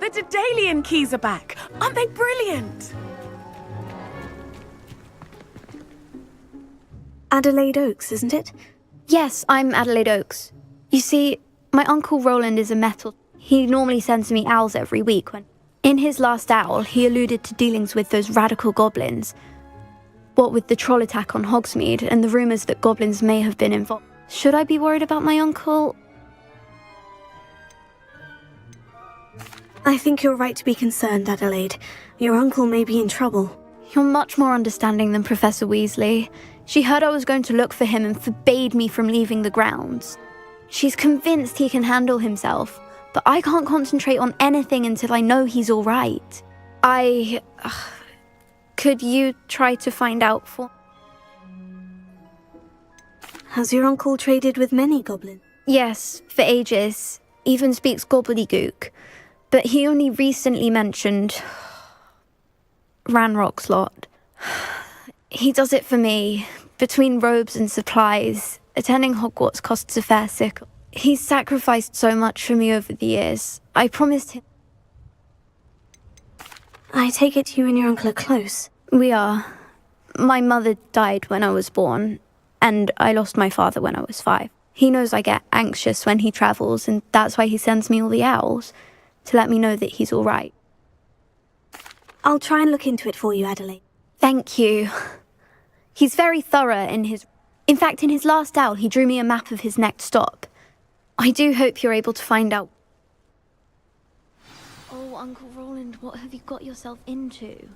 The Daedalian keys are back. Aren't they brilliant? Adelaide Oaks, isn't it? Yes, I'm Adelaide Oaks. You see, my Uncle Roland is a metal. He normally sends me owls every week. In his last owl, he alluded to dealings with those radical goblins. What with the troll attack on Hogsmeade and the rumours that goblins may have been involved. Should I be worried about my uncle? I think you're right to be concerned, Adelaide. Your uncle may be in trouble. You're much more understanding than Professor Weasley. She heard I was going to look for him and forbade me from leaving the grounds. She's convinced he can handle himself, but I can't concentrate on anything until I know he's all right. Could you try to find out for... Has your uncle traded with many goblins? Yes, for ages. Even speaks gobbledygook. But he only recently mentioned... Ranrock's lot. He does it for me. Between robes and supplies, attending Hogwarts costs a fair sickle. He's sacrificed so much for me over the years. I promised him... I take it you and your uncle are close. We are. My mother died when I was born, and I lost my father when I was 5. He knows I get anxious when he travels, and that's why he sends me all the owls, to let me know that he's all right. I'll try and look into it for you, Adelaide. Thank you. He's very thorough in his... In fact, in his last owl, he drew me a map of his next stop. I do hope you're able to find out... Oh, Uncle Roland, what have you got yourself into?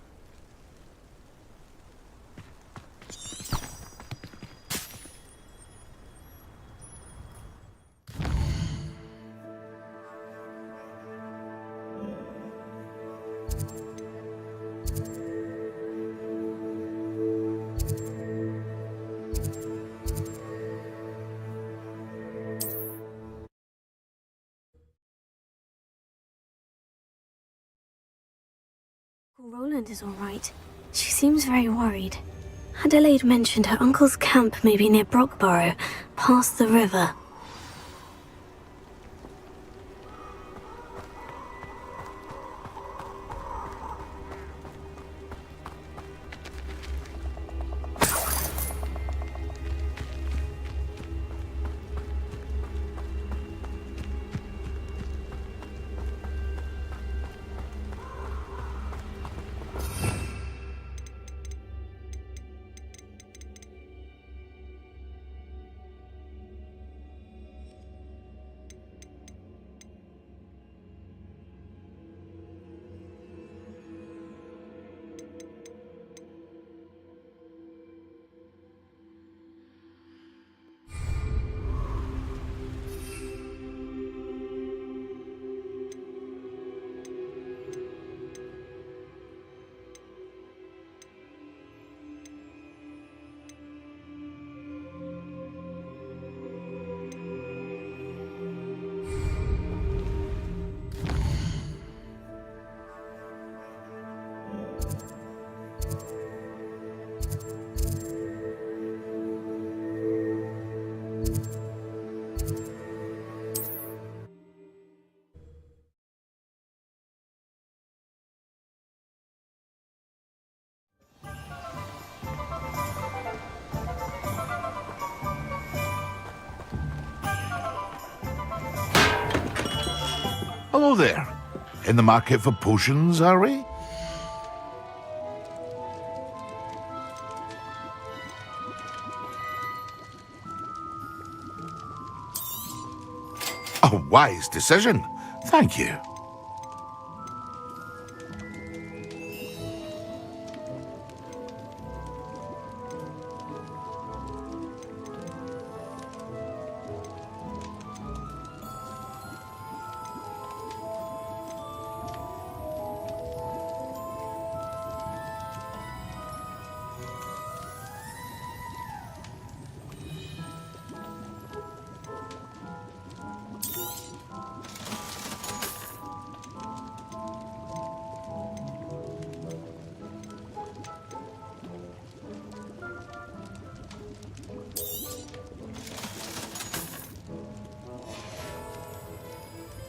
Roland is all right. She seems very worried. Adelaide mentioned her uncle's camp may be near Brockborough, past the river. Hello there. In the market for potions, are we? A wise decision. Thank you.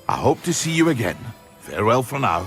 I hope to see you again. Farewell. well for now.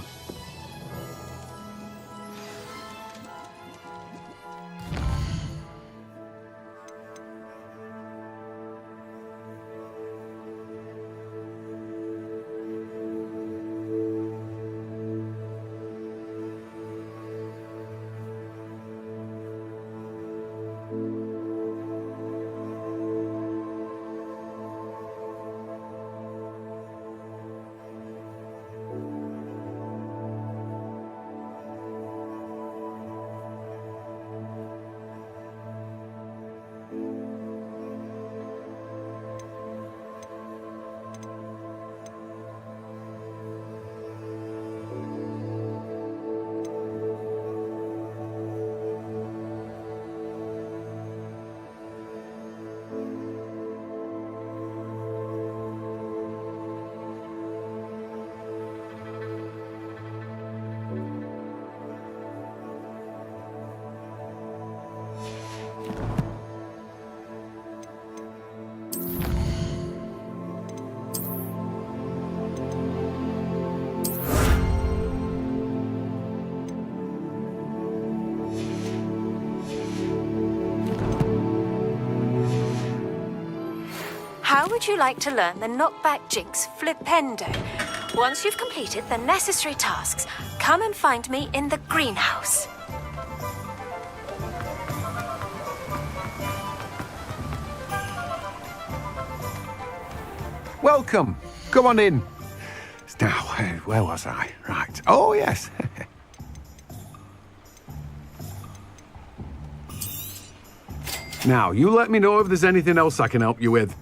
How would you like to learn the knockback jinx flipendo? Once you've completed the necessary tasks, come and find me in the greenhouse. Welcome. Come on in. Now, where was I? Right. Oh, yes. Now, you let me know if there's anything else I can help you with.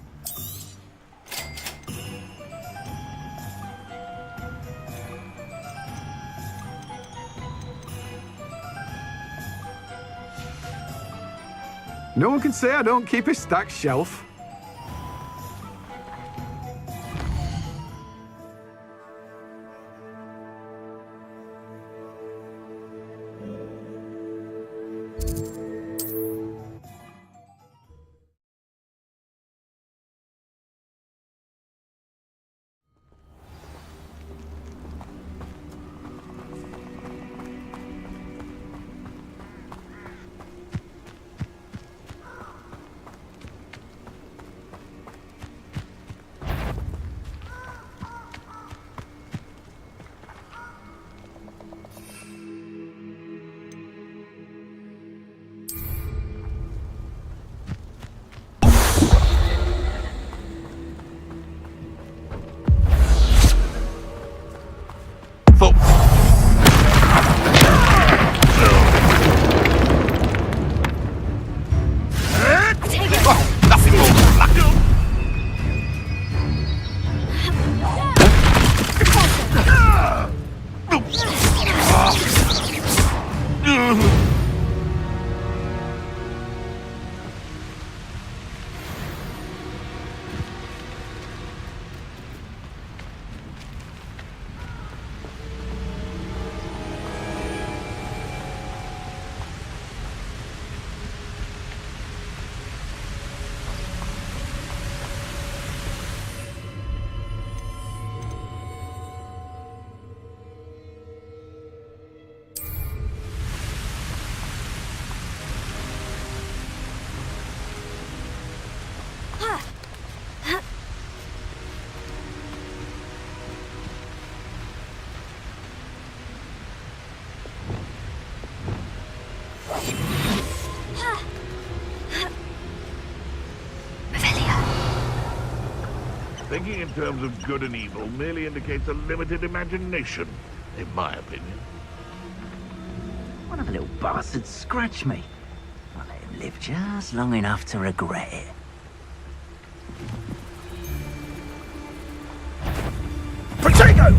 No one can say I don't keep a stacked shelf. Thinking in terms of good and evil merely indicates a limited imagination, in my opinion. One of the little bastards scratched me. I let him live just long enough to regret it. Potato!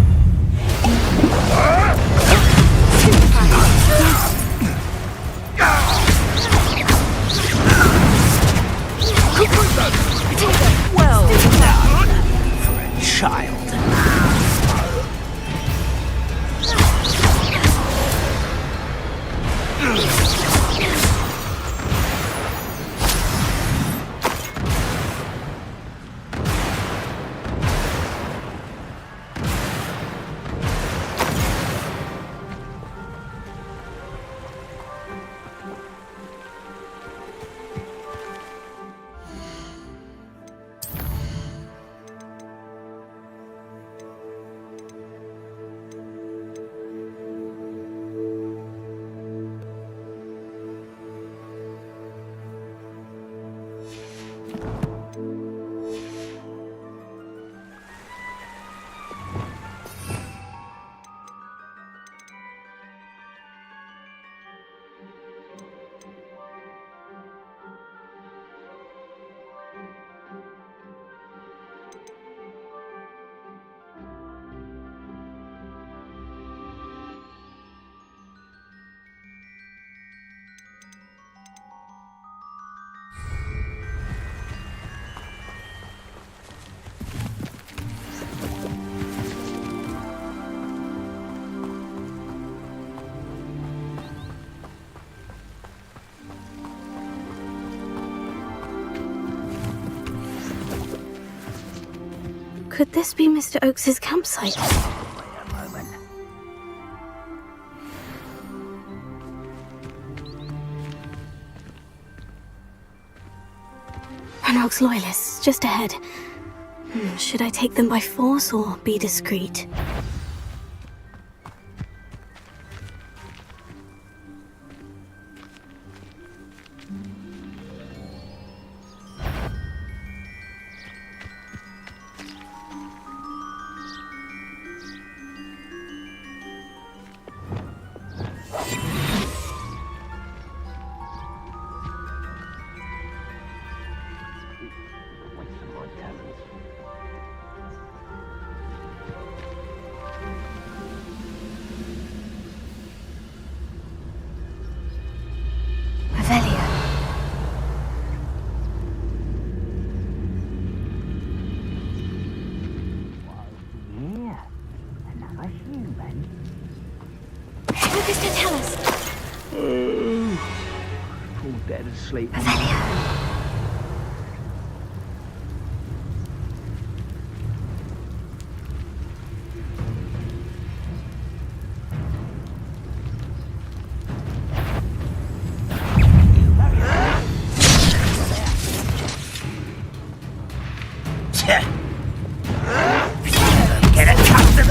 Well done for a child. Could this be Mr. Oakes's campsite? Ranrock's loyalists, just ahead. Should I take them by force or be discreet? Dead asleep. Get accustomed.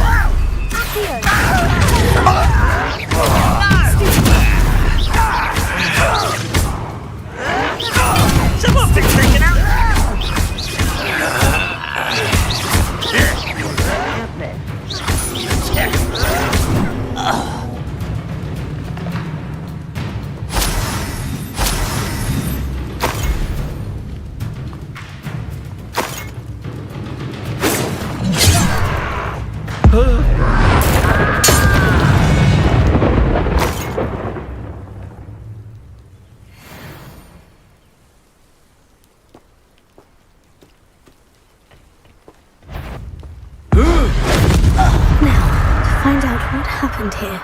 Find out what happened here.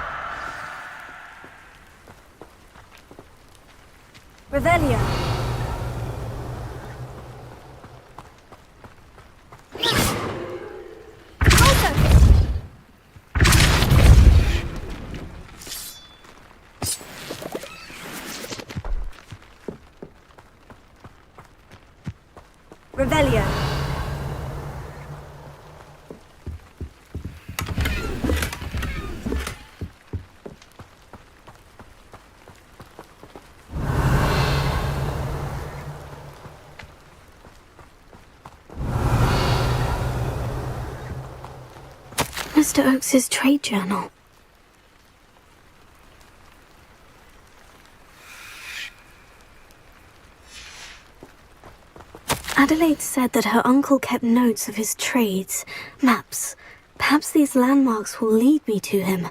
Revelio. Revelio. Mr. Oakes's trade journal. Adelaide said that her uncle kept notes of his trades, maps. Perhaps these landmarks will lead me to him.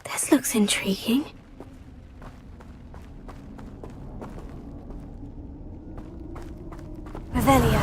This looks intriguing. Revelio.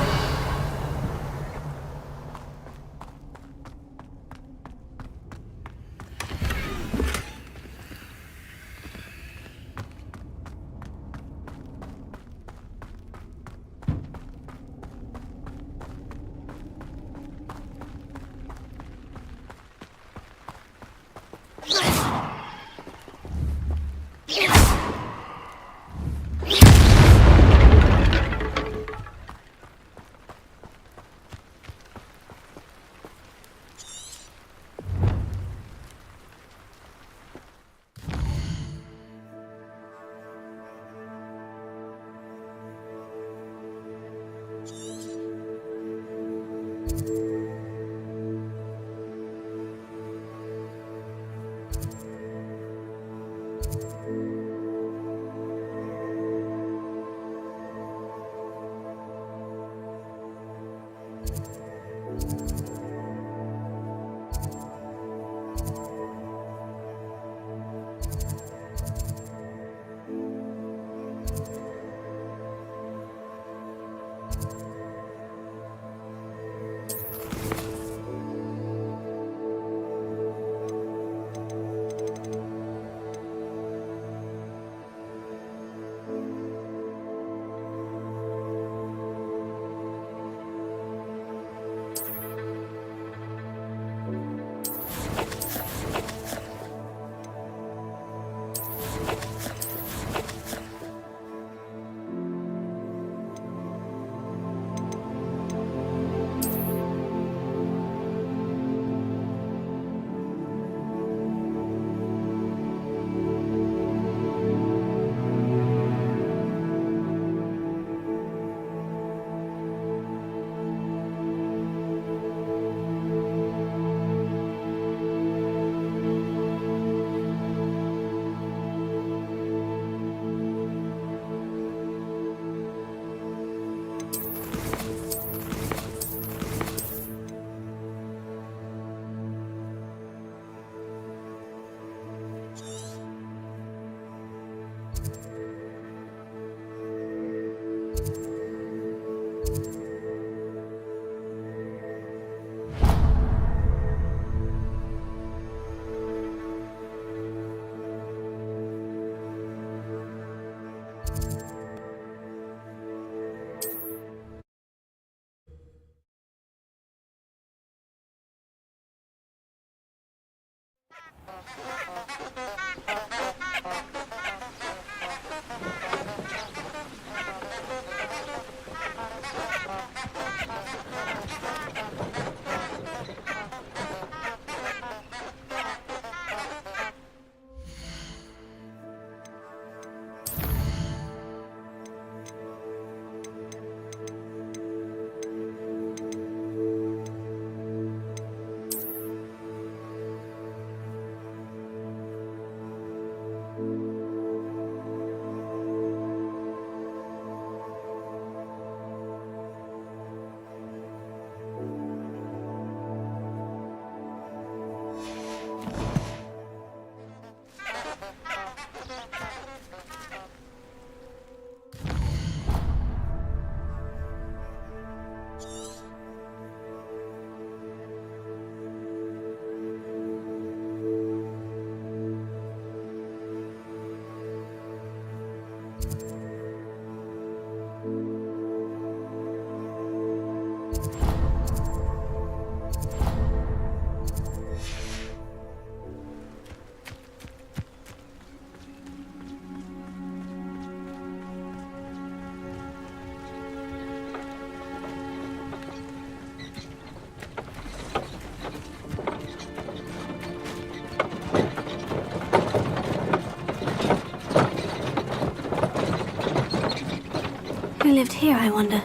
Who lived here, I wonder?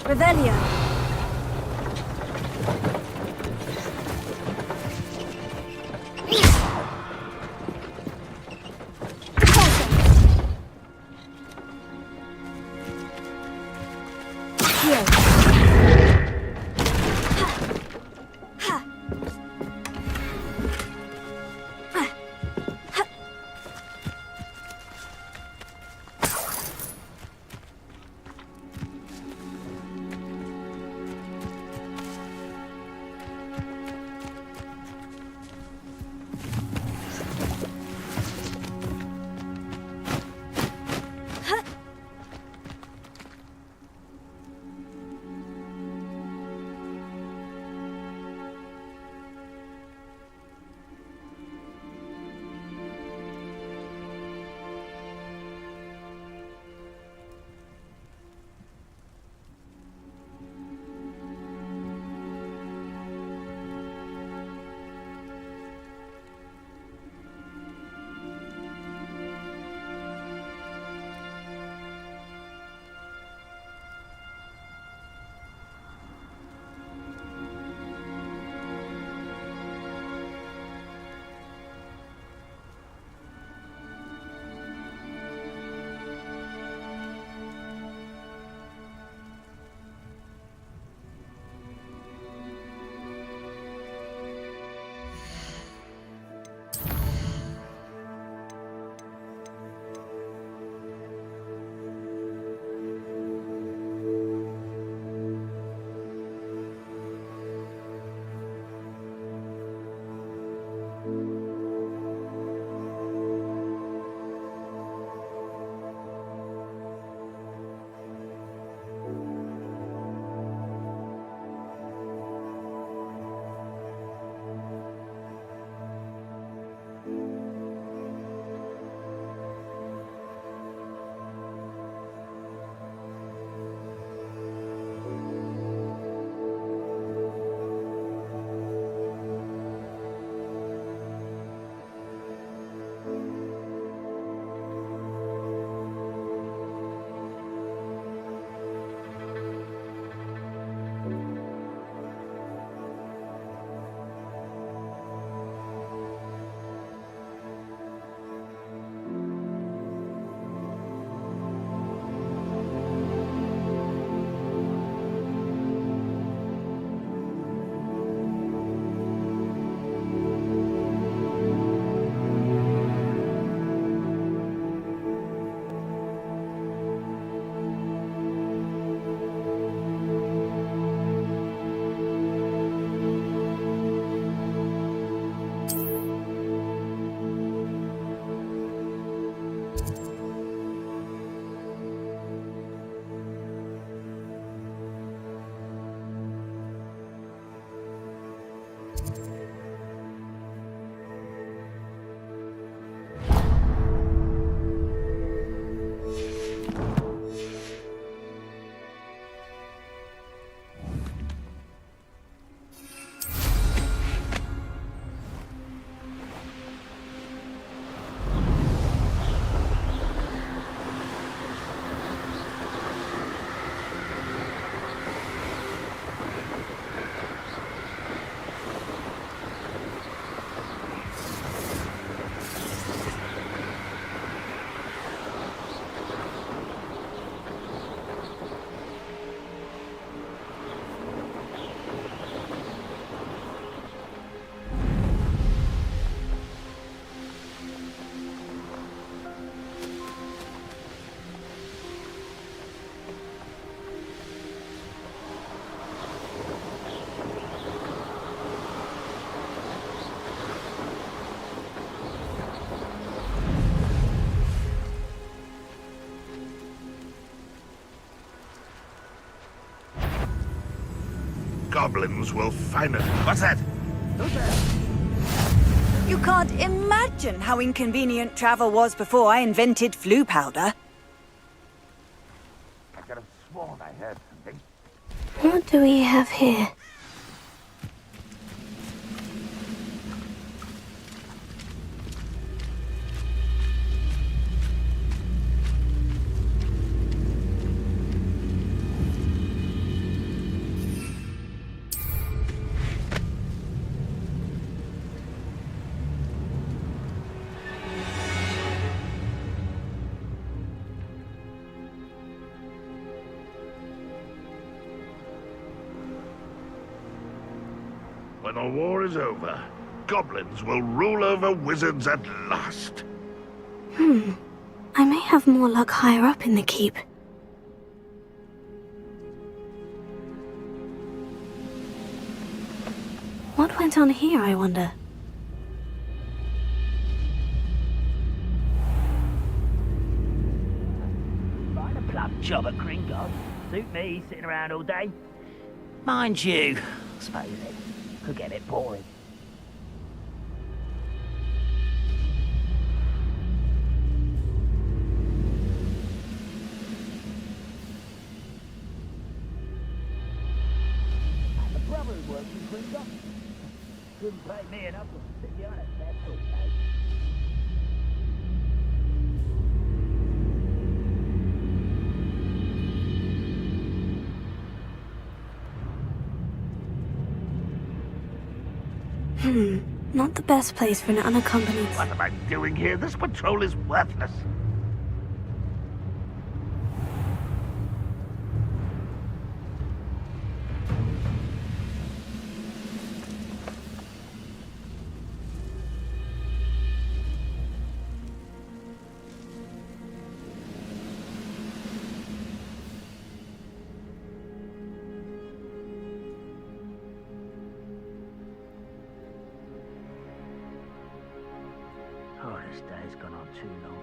Revelio. goblins will finally... What's that? Who's there? You can't imagine how inconvenient travel was before I invented flu powder. I could have sworn I heard something. What do we have here? When the war is over, goblins will rule over wizards at last. I may have more luck higher up in the keep. What went on here, I wonder? Find a plum job at Gringotts. Suit me, sitting around all day. Mind you, I suppose it could get a bit boring. The brother who works in Gringotts couldn't pay me enough to sit behind a desk all day. Not the best place for an unaccompanied... What am I doing here? This patrol is worthless. Oh, this day's gone on too long.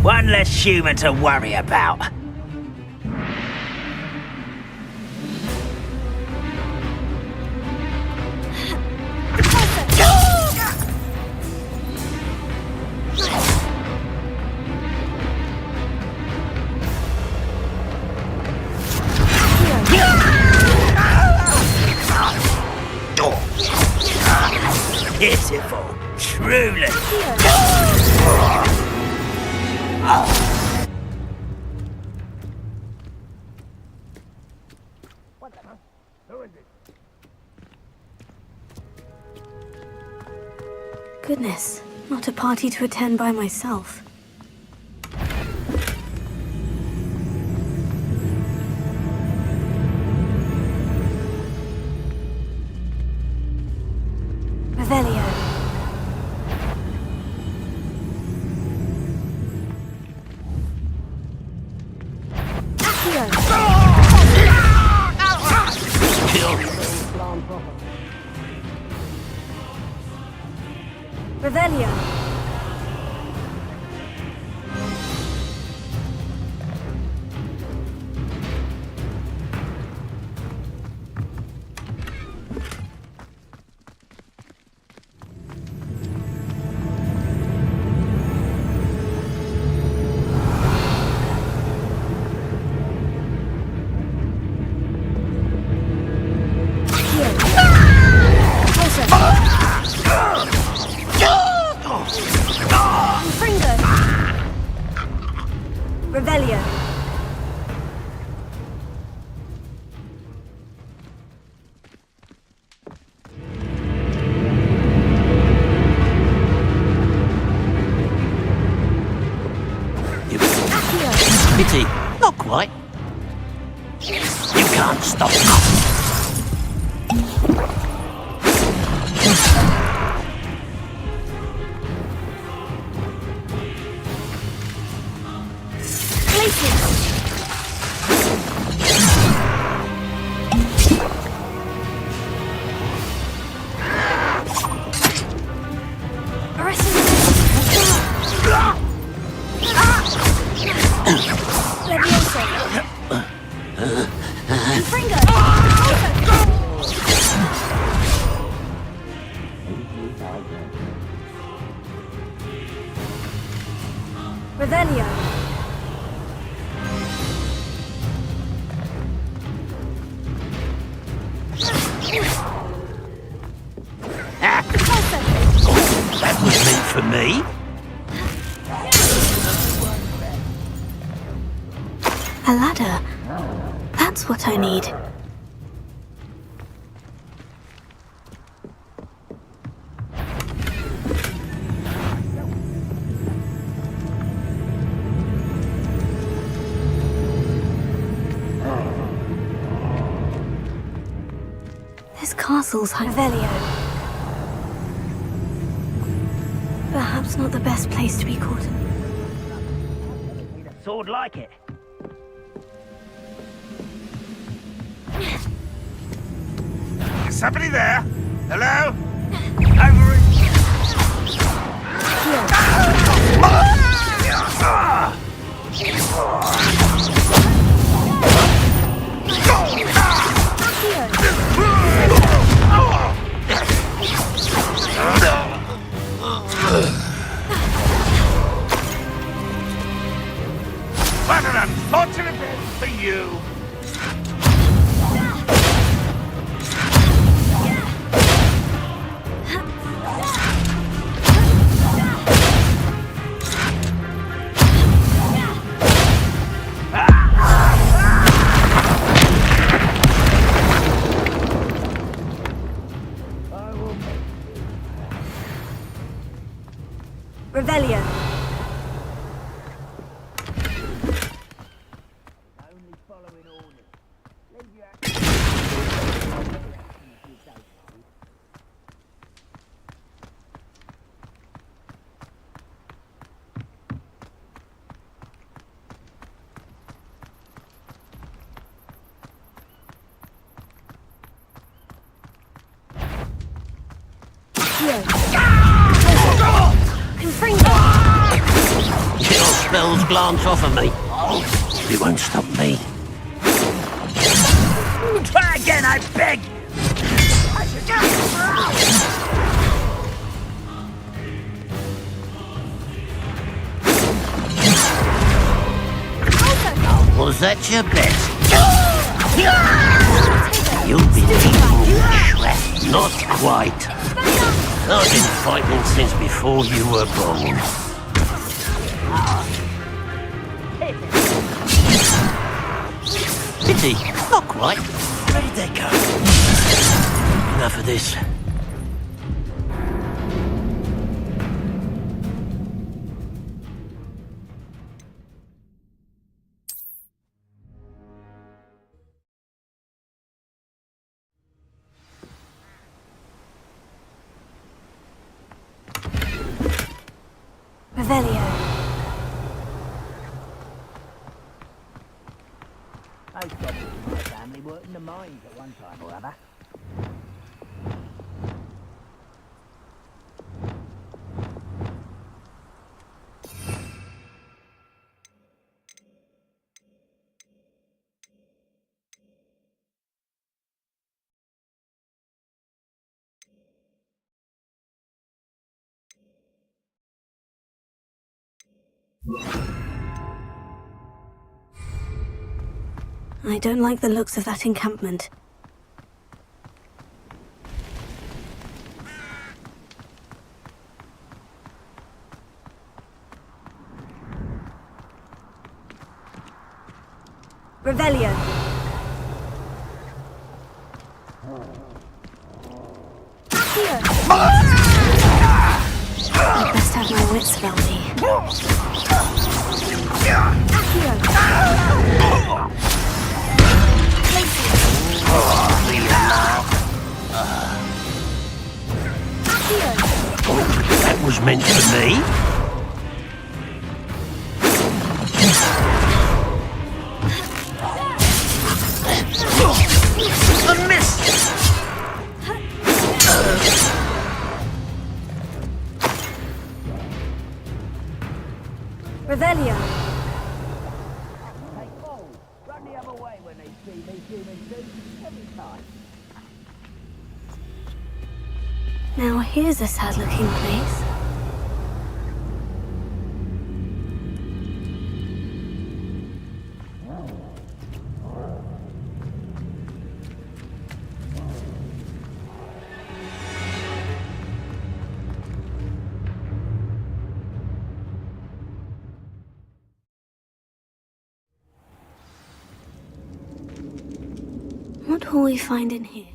One less human to worry about. Pitiful, truly. What the hell? Who is it? Goodness, not a party to attend by myself. Revelio. Revelio. You can't stop me. Revelio. That was meant for me. A ladder. That's what I need. This castle's Revelio. Perhaps not the best place to be caught. Need a sword like it. Is somebody there? Hello? Over it. What an unfortunate day for you. Revelio. Only following orders. Leave your Your spells glance off of me. It won't stop me. Try again, I beg! Was that your bet? You'll be eating Schweth. Not quite. I've been fighting since before you were born. Pity. Not quite. Where did they go? Enough of this. Revelio. Those goblins in my family worked in the mines at one time or other. I don't like the looks of that encampment. Revelio. I best have my wits about me. meant for me. I missed! Revelio. Run the other way when they see me human suit every time. Now here's a sad-looking place. What will we find in here?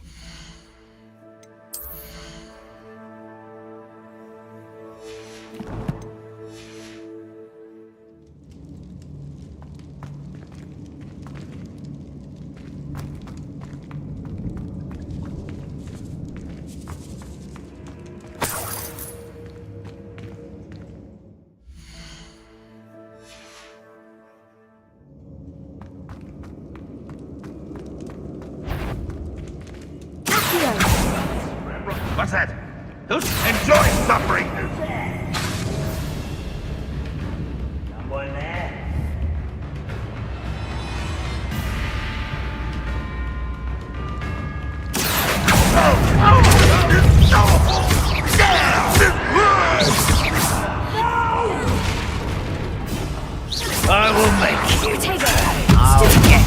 What's that? Enjoy suffering! Someone there? I will make you. Take it. I'll get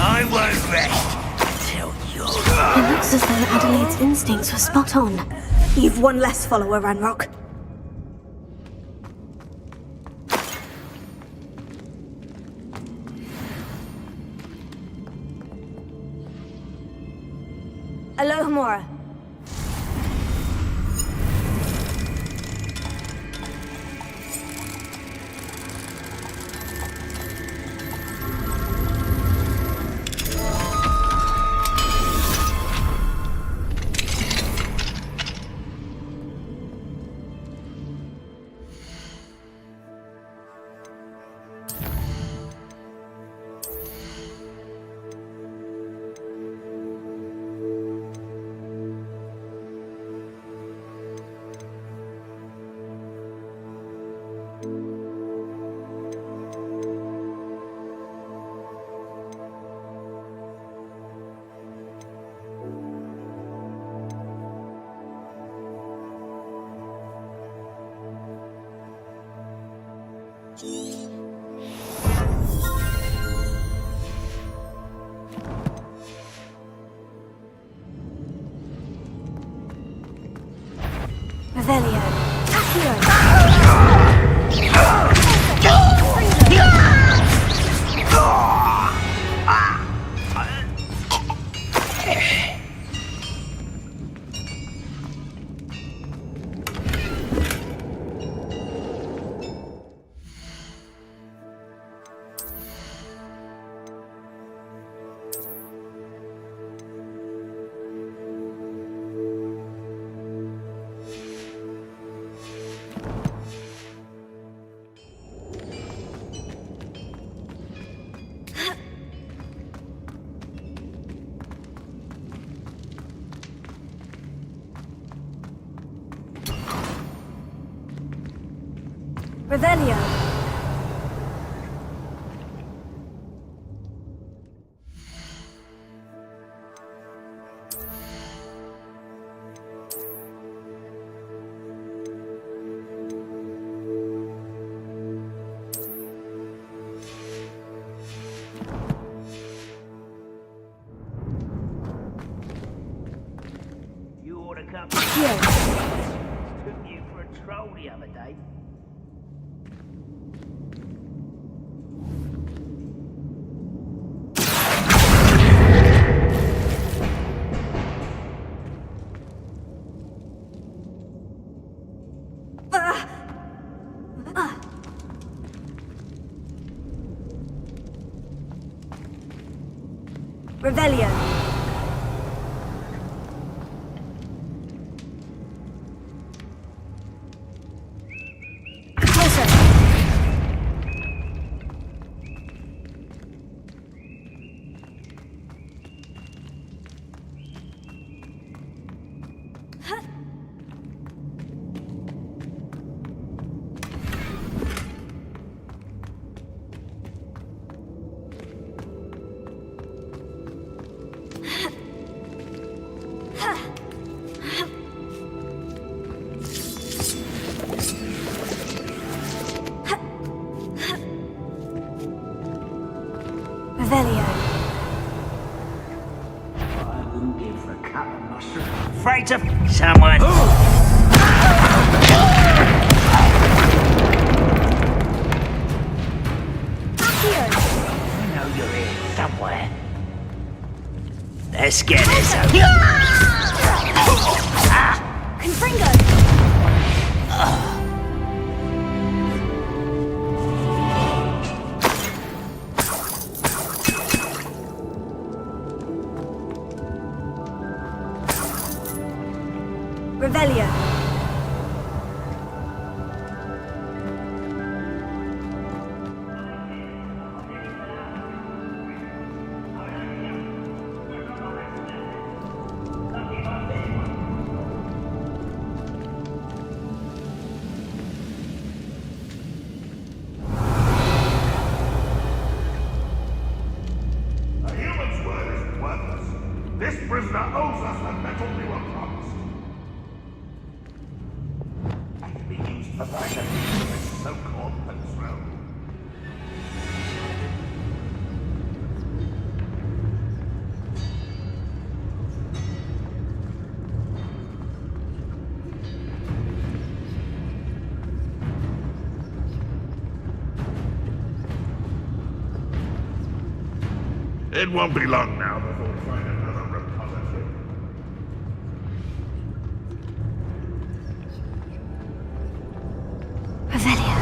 I won't rest till you're... It looks as though Adelaide's instincts were spot on. You've one less follower, Ranrock. Alohomora. Revelio. Revelio. You ought to come. Yes. Took you for a troll the other day. Revelio. Afraid of someone. I know you're here somewhere. Let's get this over. Confringo! Revelio. A human's word is worthless. This prisoner owes us the metal we were promised. I can be used for further this so-called control. It won't be long now before we find another repository. Revelio.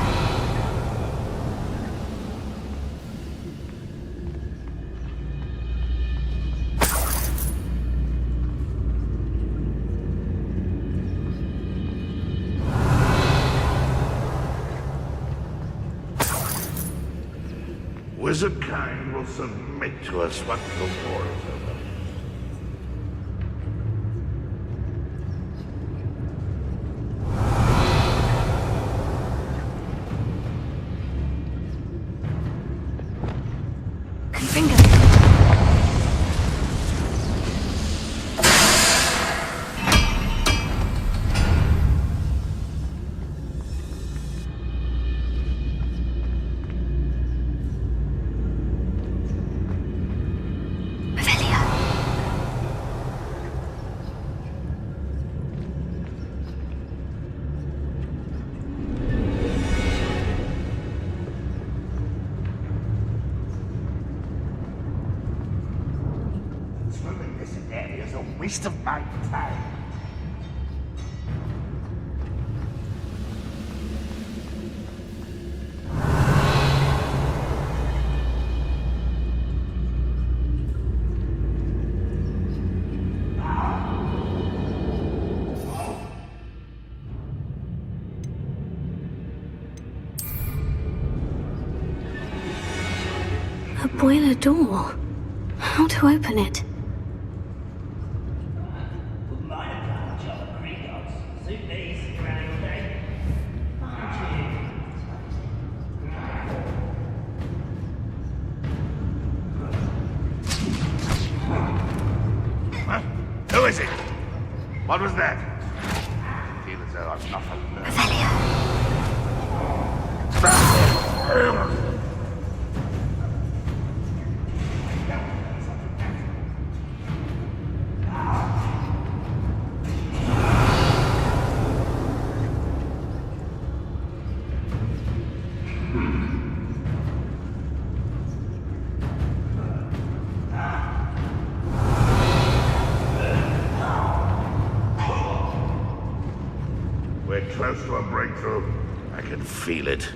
Wizard kind will submit to us once the war is over. Swimming this area is a waste of my time. A boiler door. How to open it? Huh? Who is it? What was that? I feel as though I've not We're close to a breakthrough. I can feel it.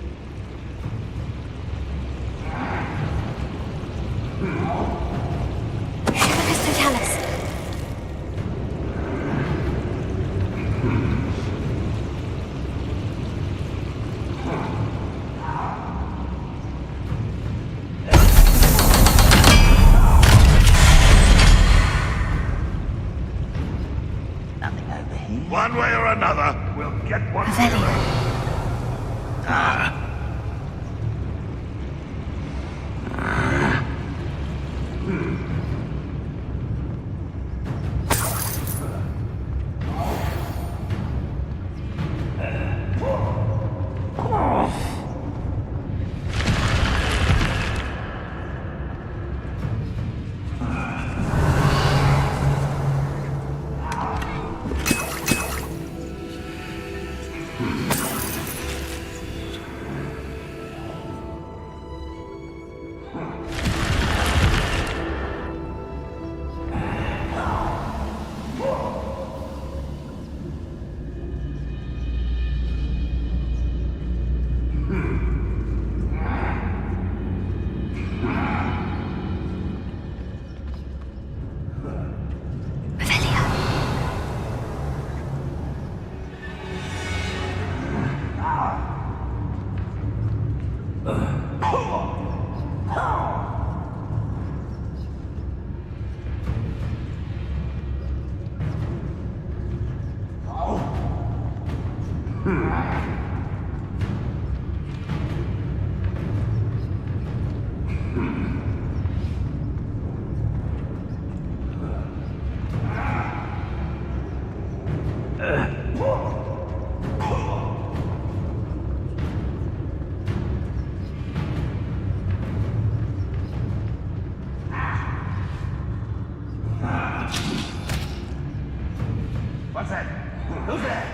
Who's there?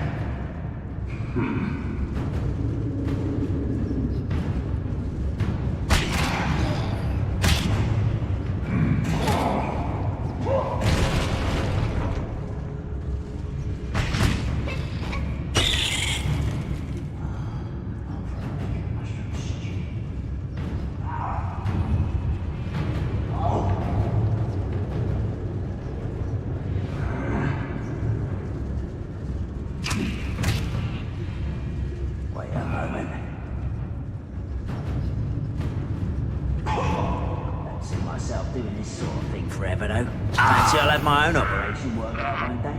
Doing this sort of thing forever, though. Fancy I'll have my own operation work out one day.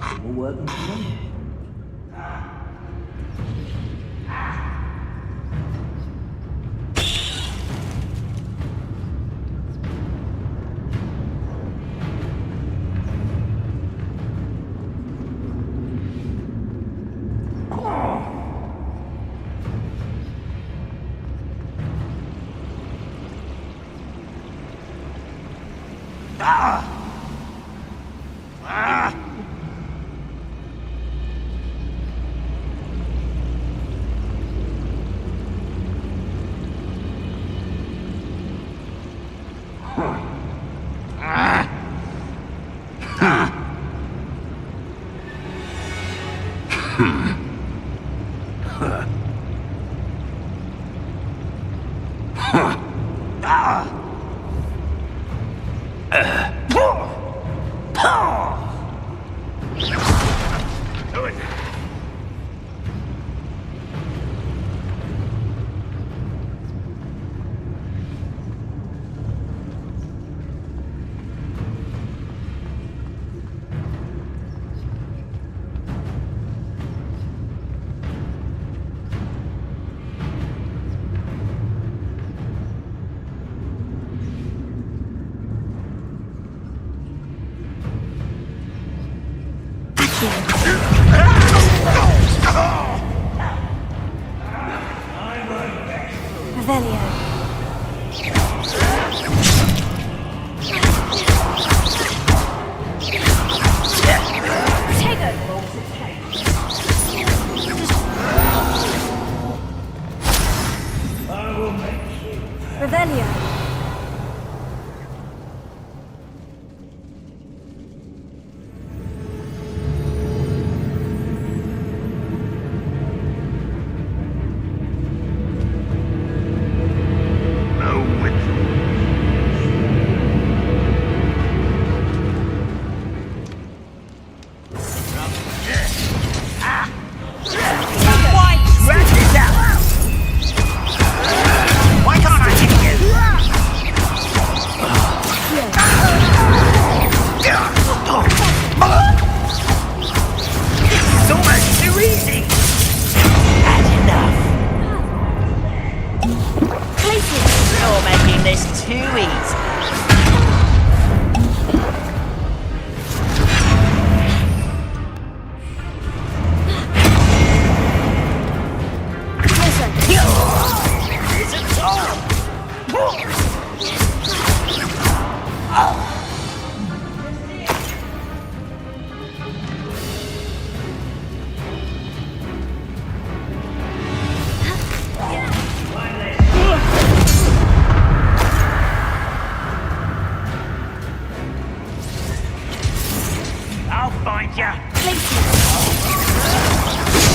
People working for me.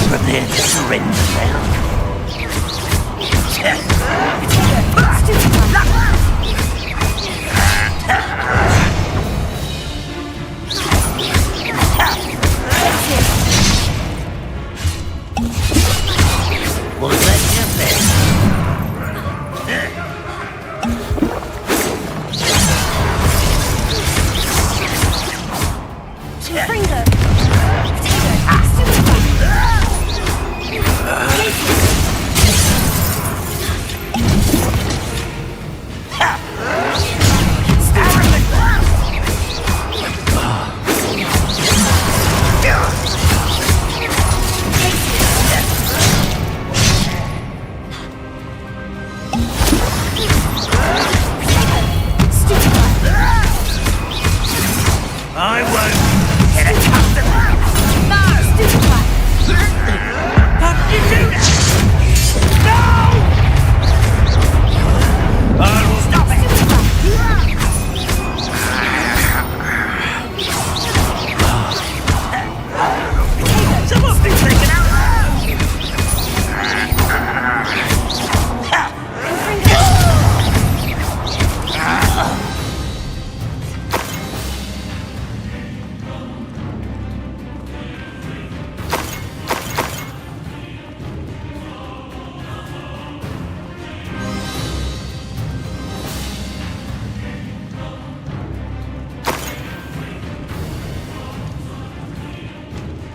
Prepare to surrender now. Was that your best? Fringo! I won't get accustomed. No! You do that! No! Stop it! Someone's been taken out!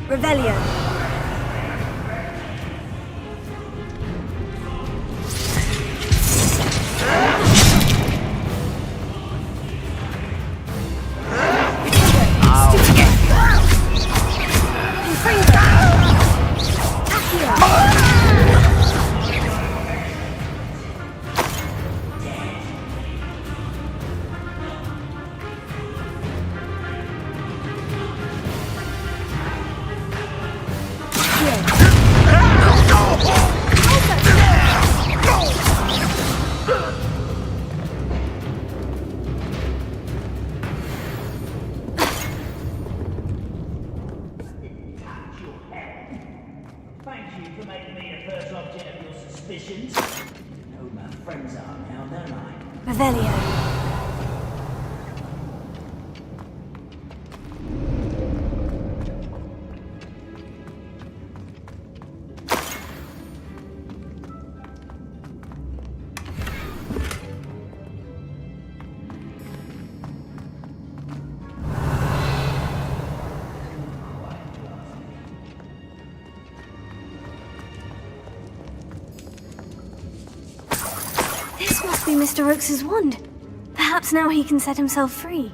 Revelio. Thank you for making me the first object of your suspicions. I know who my friends are now, don't I? Revelio. This must be Mr. Oakes's wand. Perhaps now he can set himself free.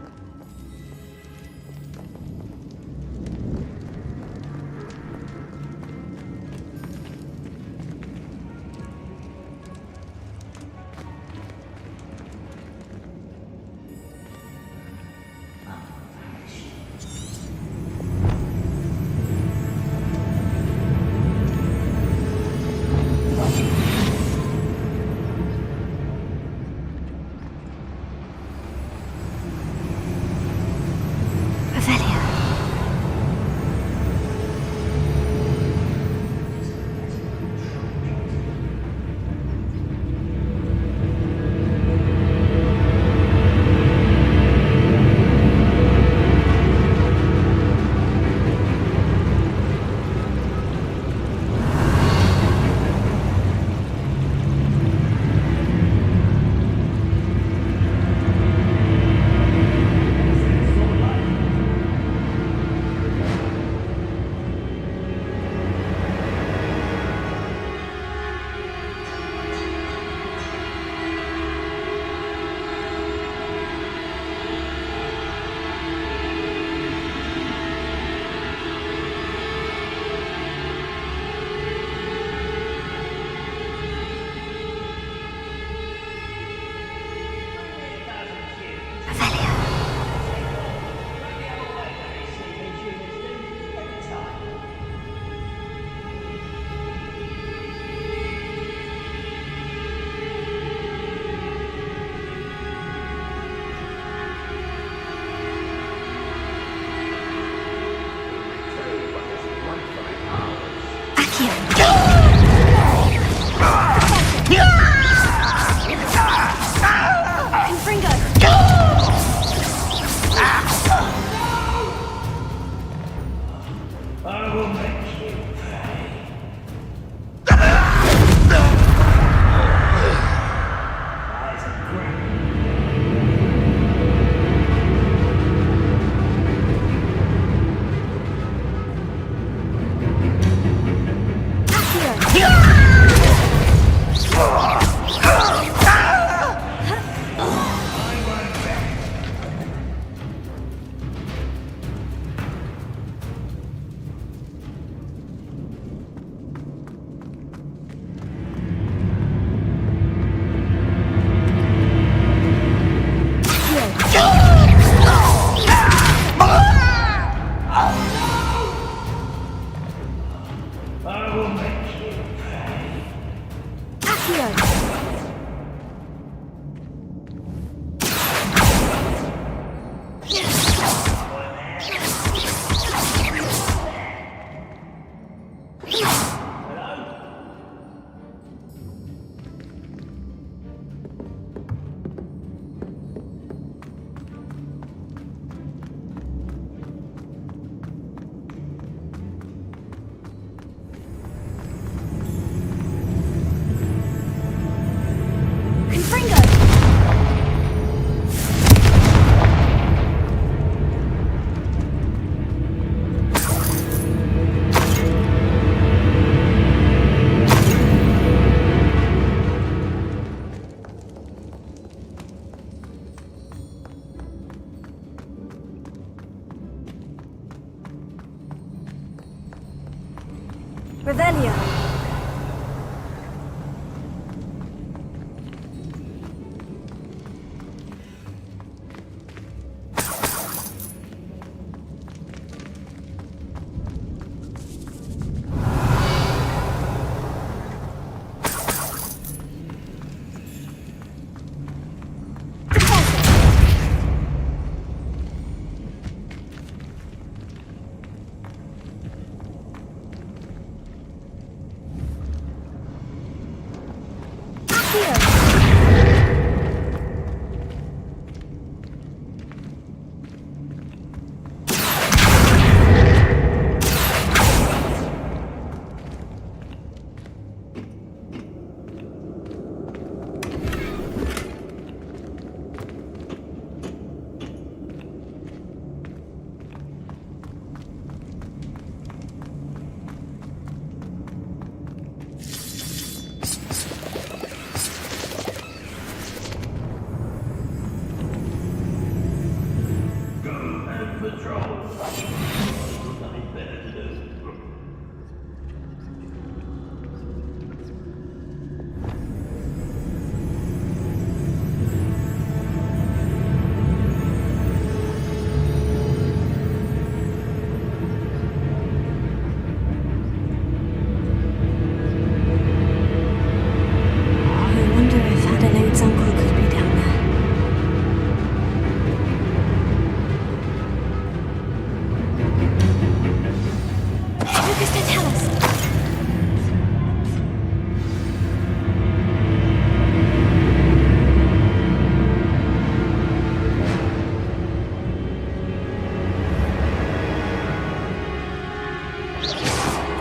Revelio.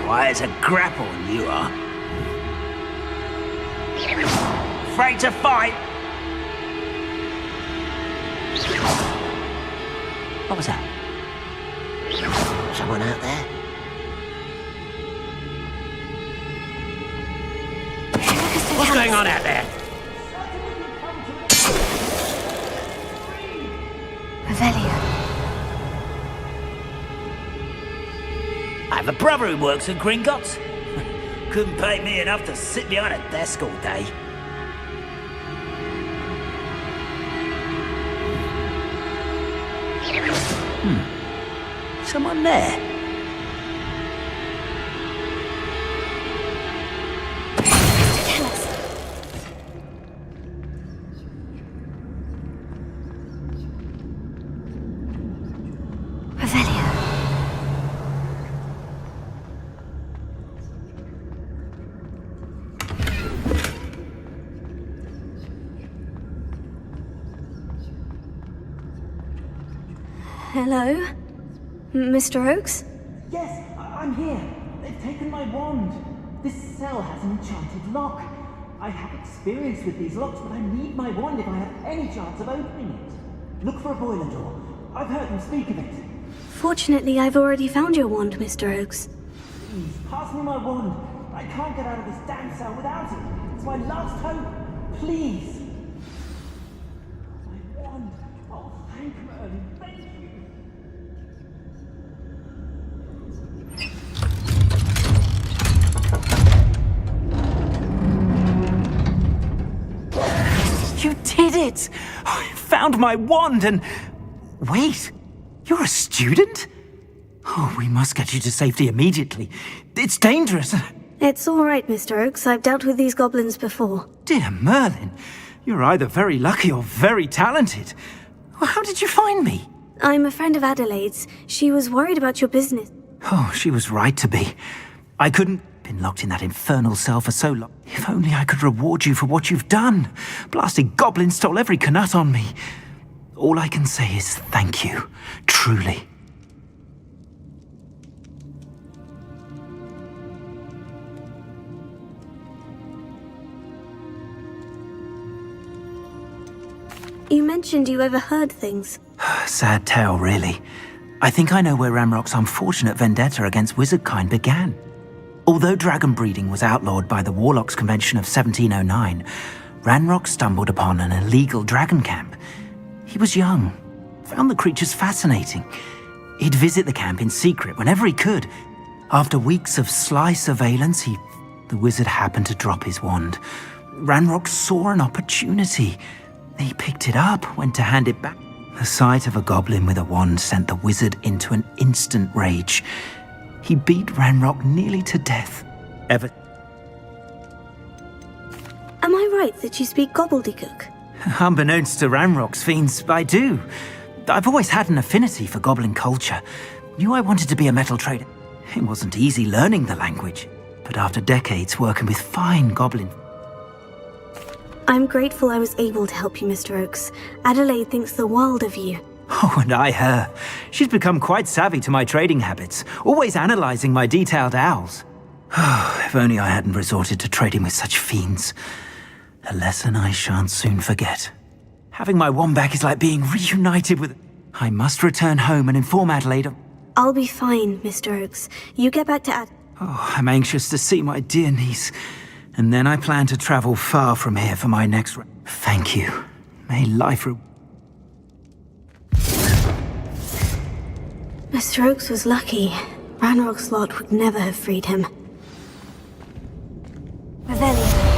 Why, it's a grapple, you are. Afraid to fight? What was that? Someone out there? What's going on out there? Revelio. I have a brother who works at Gringotts. Couldn't pay me enough to sit behind a desk all day. Someone there. Tell us. Revelio. Hello? Mr. Oakes? Yes, I'm here. They've taken my wand. This cell has an enchanted lock. I have experience with these locks, but I need my wand if I have any chance of opening it. Look for a boiler door. I've heard them speak of it. Fortunately, I've already found your wand, Mr. Oakes. Please, pass me my wand. I can't get out of this damn cell without it. It's my last hope. Please. My wand. Oh, thank Merlin. Thank you. You did it! I found my wand and... Wait, you're a student? Oh, we must get you to safety immediately. It's dangerous. It's all right, Mr. Oakes. I've dealt with these goblins before. Dear Merlin, you're either very lucky or very talented. How did you find me? I'm a friend of Adelaide's. She was worried about your business. Oh, she was right to be. I couldn't... been locked in that infernal cell for so long. If only I could reward you for what you've done. Blasted goblin stole every knut on me. All I can say is thank you. Truly. You mentioned you overheard things. Sad tale, really. I think I know where Ranrock's unfortunate vendetta against wizardkind began. Although dragon breeding was outlawed by the Warlocks Convention of 1709, Ranrock stumbled upon an illegal dragon camp. He was young, found the creatures fascinating. He'd visit the camp in secret whenever he could, After weeks of sly surveillance, the wizard happened to drop his wand. Ranrock saw an opportunity. He picked it up, went to hand it back. The sight of a goblin with a wand sent the wizard into an instant rage. He beat Ranrock nearly to death. Am I right that you speak gobbledygook? Unbeknownst to Ranrock's fiends, I do. I've always had an affinity for goblin culture. Knew I wanted to be a metal trader. It wasn't easy learning the language, but after decades working with fine goblin... I'm grateful I was able to help you, Mr. Oakes. Adelaide thinks the world of you. Oh, and I her. She's become quite savvy to my trading habits, always analysing my detailed owls. If only I hadn't resorted to trading with such fiends. A lesson I shan't soon forget. Having my wand back is like being reunited with... I must return home and inform Adelaide of... I'll be fine, Mr. Oakes. You get back to Oh, I'm anxious to see my dear niece. And then I plan to travel far from here for my next... Thank you. May life... Mr. Oakes was lucky. Ranrock's lot would never have freed him. Revelio.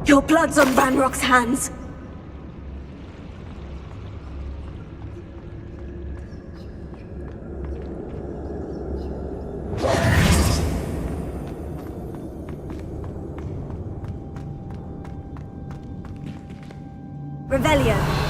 Your blood's on Ranrock's hands. Revelio.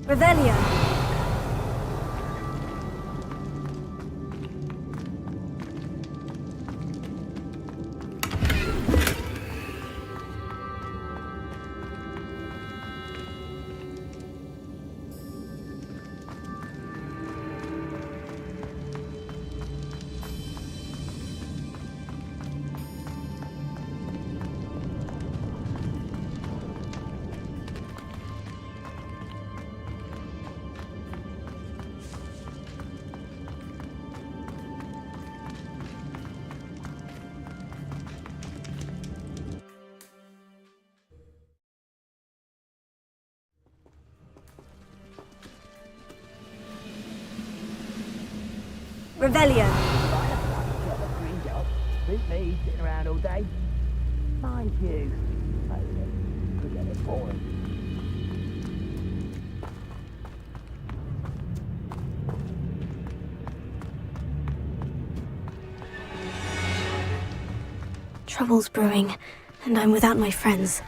Revelio. Revelio. Suit me sitting around all day. Mind you, could get it boring. Trouble's brewing, and I'm without my friends.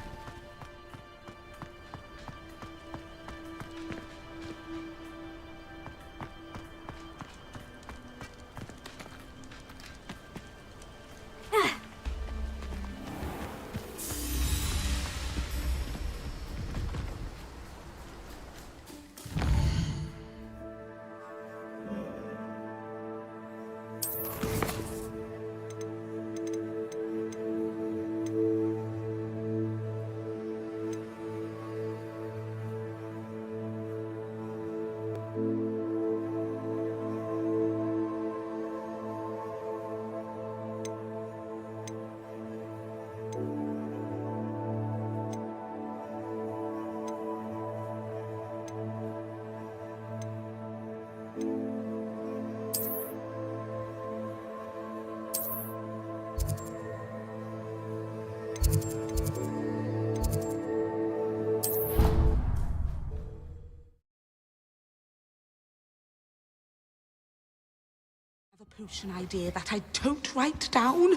Potion idea that I don't write down.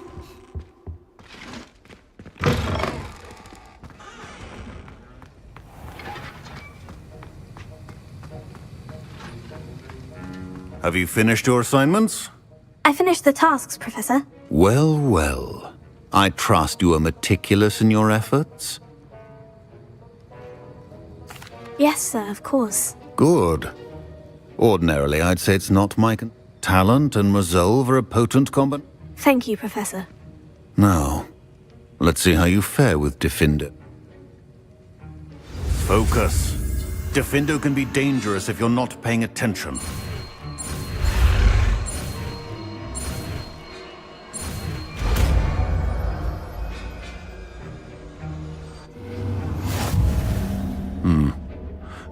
Have you finished your assignments? I finished the tasks, Professor. Well, well. I trust you are meticulous in your efforts? Yes, sir, of course. Good. Ordinarily, I'd say it's not my talent and resolve are a potent combination. Thank you, Professor. Now, let's see how you fare with Diffindo. Focus. Diffindo can be dangerous if you're not paying attention.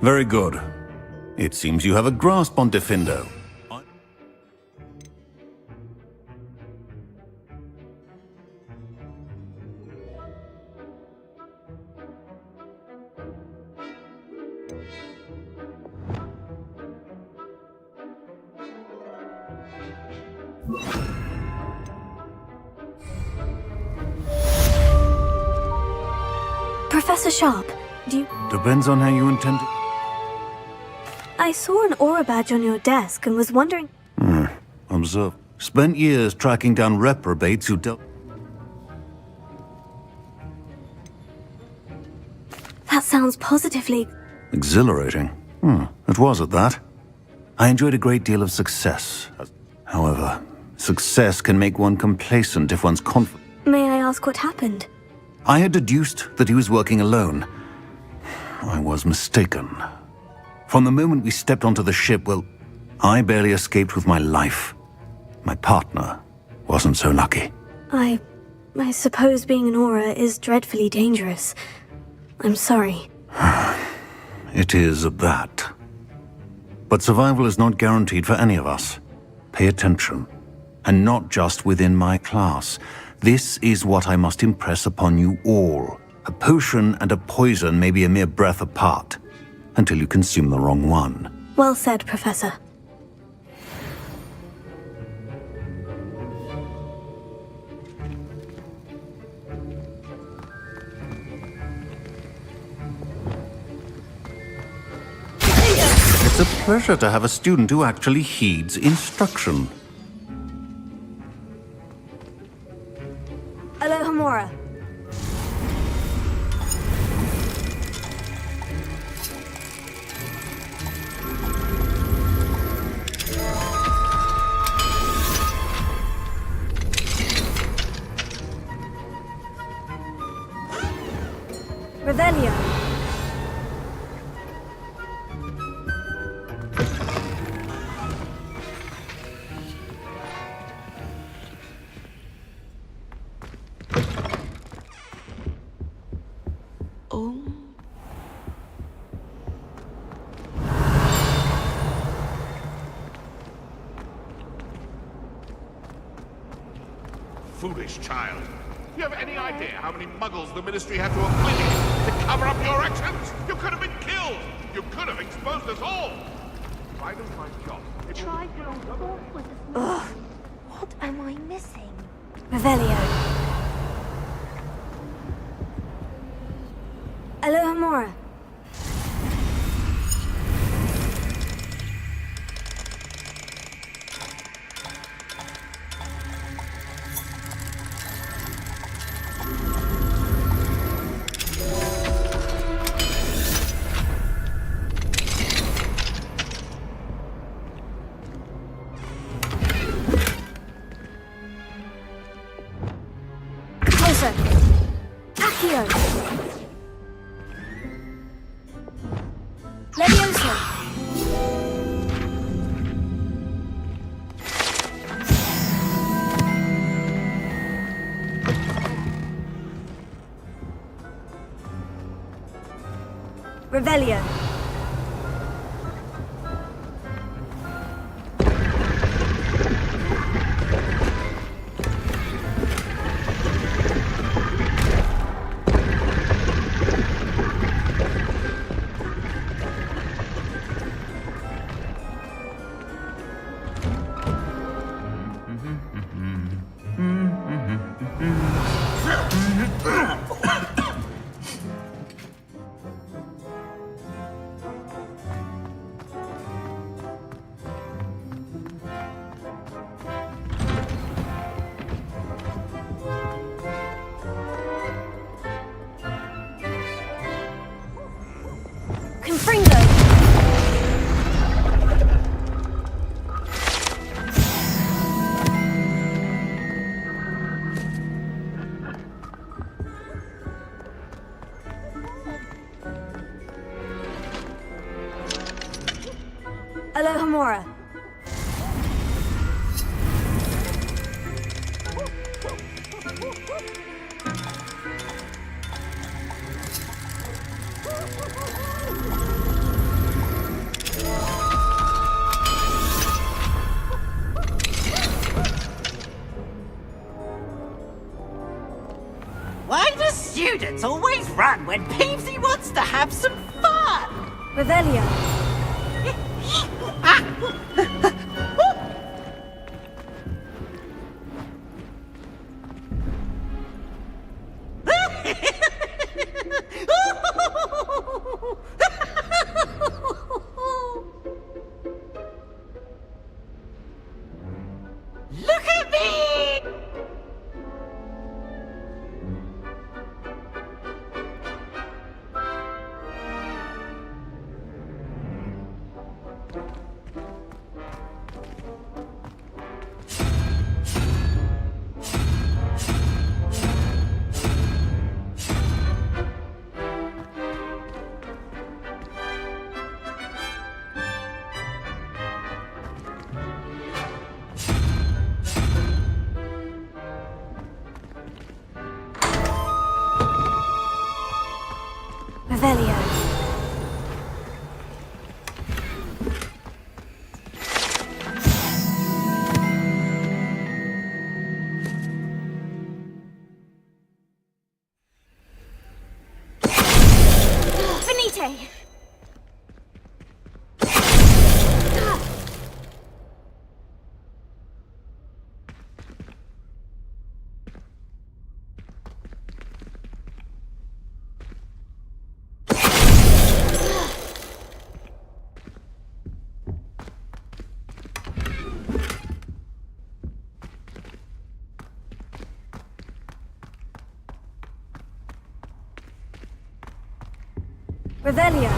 Very good. It seems you have a grasp on Diffindo. Professor Sharp, do you... Depends on how you intend to... I saw an aura badge on your desk and was wondering... Observe. Spent years tracking down reprobates who dealt... That sounds positively... Exhilarating. It was at that. I enjoyed a great deal of success. However, success can make one complacent if one's confident. May I ask what happened? I had deduced that he was working alone. I was mistaken. From the moment we stepped onto the ship, well, I barely escaped with my life. My partner wasn't so lucky. I suppose being an aura is dreadfully dangerous. I'm sorry. It is at that. But survival is not guaranteed for any of us. Pay attention. And not just within my class. This is what I must impress upon you all. A potion and a poison may be a mere breath apart, until you consume the wrong one. Well said, Professor. It's a pleasure to have a student who actually heeds instruction. Alohomora. Revelio. Foolish child. Do you have any idea how many muggles the Ministry had to obliterate to cover up your actions? You could have been killed! You could have exposed us all! If I don't find jobs... Try going forward. Ugh. What am I missing? Revelio. Leviosa! Accio! Leviosa! Revelio. Alohomora. Why do students always run when Peevesy wants to have some fun? Revelio. Look at me! Revelio. Finite! Revelio.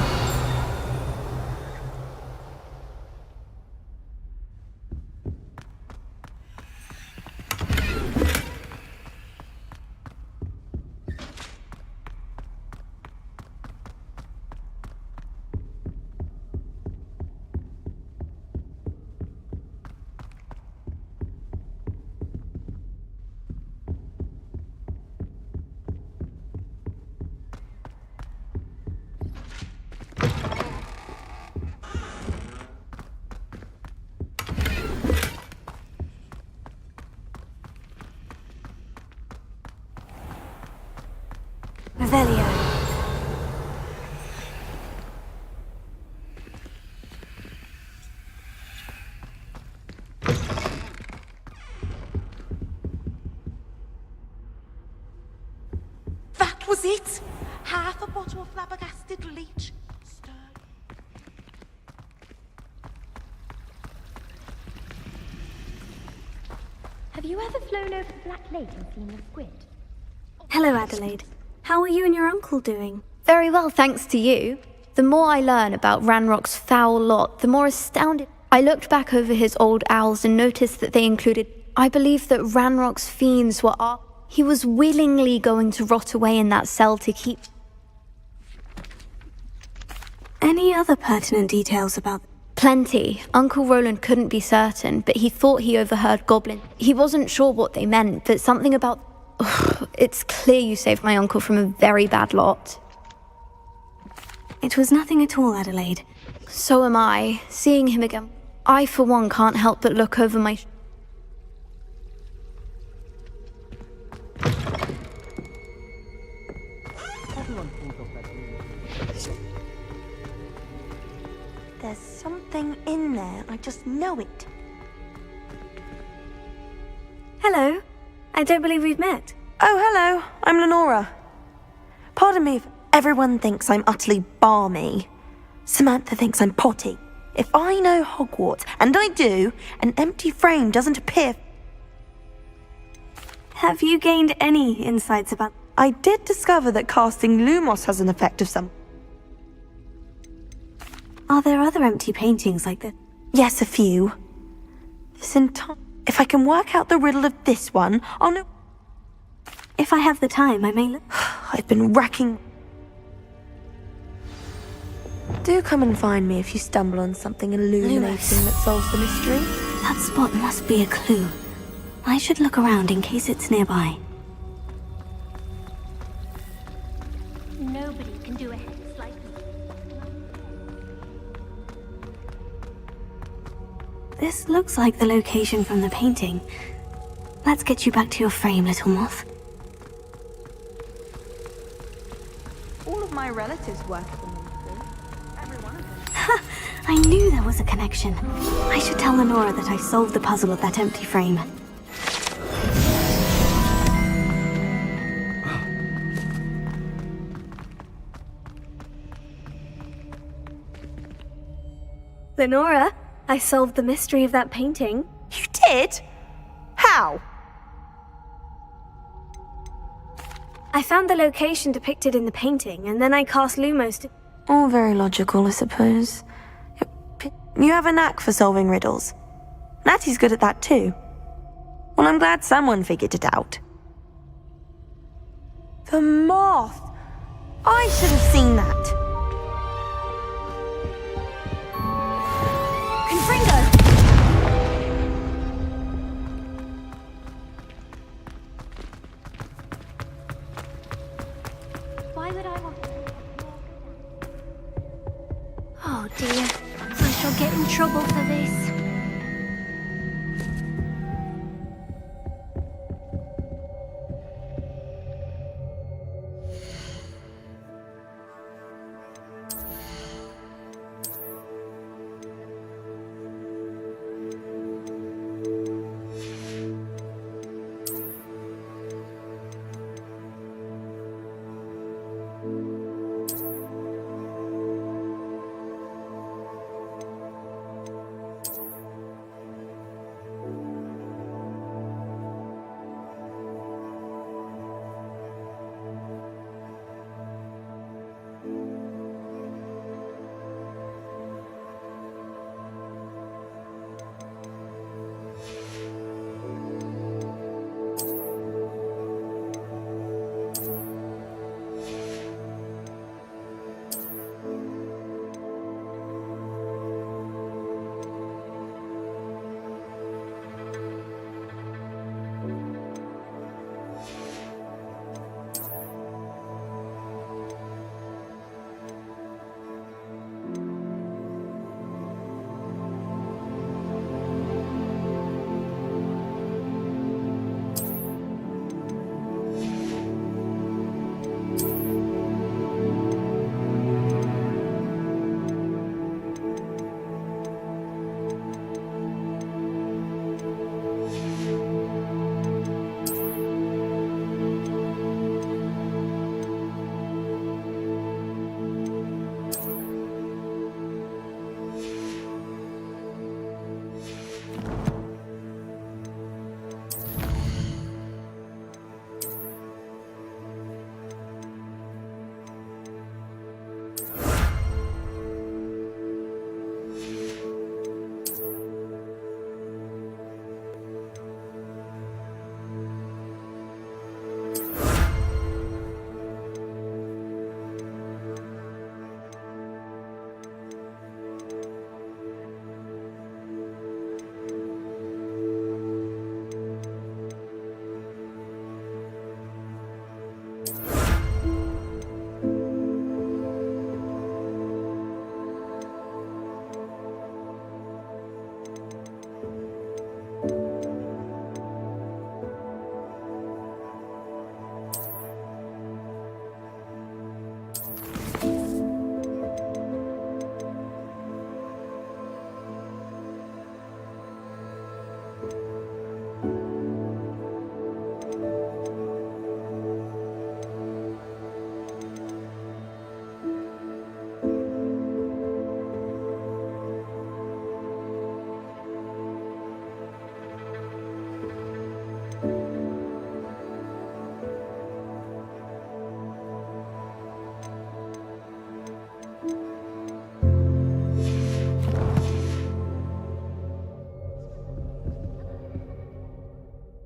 Revelio. That was it! Half a bottle of flabbergasted leech. Have you ever flown over the Black Lake and seen the squid? Hello, Adelaide. How are you and your uncle doing? Very well, thanks to you. The more I learn about Ranrock's foul lot, the more astounded. I looked back over his old owls and noticed that they included. I believe that Ranrock's fiends were He was willingly going to rot away in that cell to keep... Any other pertinent details about... Plenty. Uncle Roland couldn't be certain, but he thought he overheard goblins. He wasn't sure what they meant, but something about... It's clear you saved my uncle from a very bad lot. It was nothing at all, Adelaide. So am I. Seeing him again, I for one can't help but look over my... There's something in there. I just know it. Hello. I don't believe we've met. Oh, hello. I'm Lenora. Pardon me if everyone thinks I'm utterly balmy. Samantha thinks I'm potty. If I know Hogwarts, and I do, an empty frame doesn't appear. Have you gained any insights about... I did discover that casting Lumos has an effect of some... Are there other empty paintings like that? Yes, a few. This entire... If I can work out the riddle of this one, I'll know... If I have the time, I may look... I've been racking... Do come and find me if you stumble on something illuminating that solves the mystery. That spot must be a clue. I should look around in case it's nearby. Nobody can do a hex like me. This looks like the location from the painting. Let's get you back to your frame, little moth. All of my relatives work at the ministry. Ha! I knew there was a connection. I should tell Lenora that I solved the puzzle of that empty frame. Lenora, I solved the mystery of that painting. You did? How? I found the location depicted in the painting, and then I cast Lumos to... All very logical, I suppose. You have a knack for solving riddles. Natty's good at that too. Well, I'm glad someone figured it out. The moth! I should have seen that. Confringo! Why would I want... Oh dear, I shall get in trouble for this.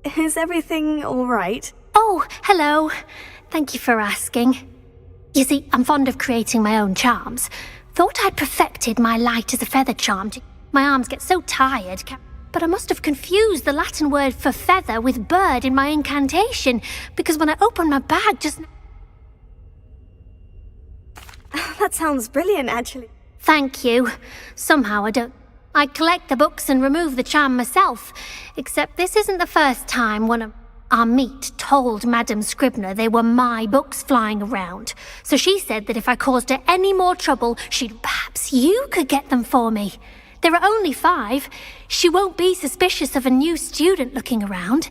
Is everything all right? Oh, hello. Thank you for asking. You see, I'm fond of creating my own charms. Thought I'd perfected my light as a feather charm. My arms get so tired. But I must have confused the Latin word for feather with bird in my incantation, because when I opened my bag just... That sounds brilliant, actually. Thank you. Somehow I collect the books and remove the charm myself. Except this isn't the first time one of our meet told Madame Scribner they were my books flying around. So she said that if I caused her any more trouble, perhaps you could get them for me. There are only 5. She won't be suspicious of a new student looking around.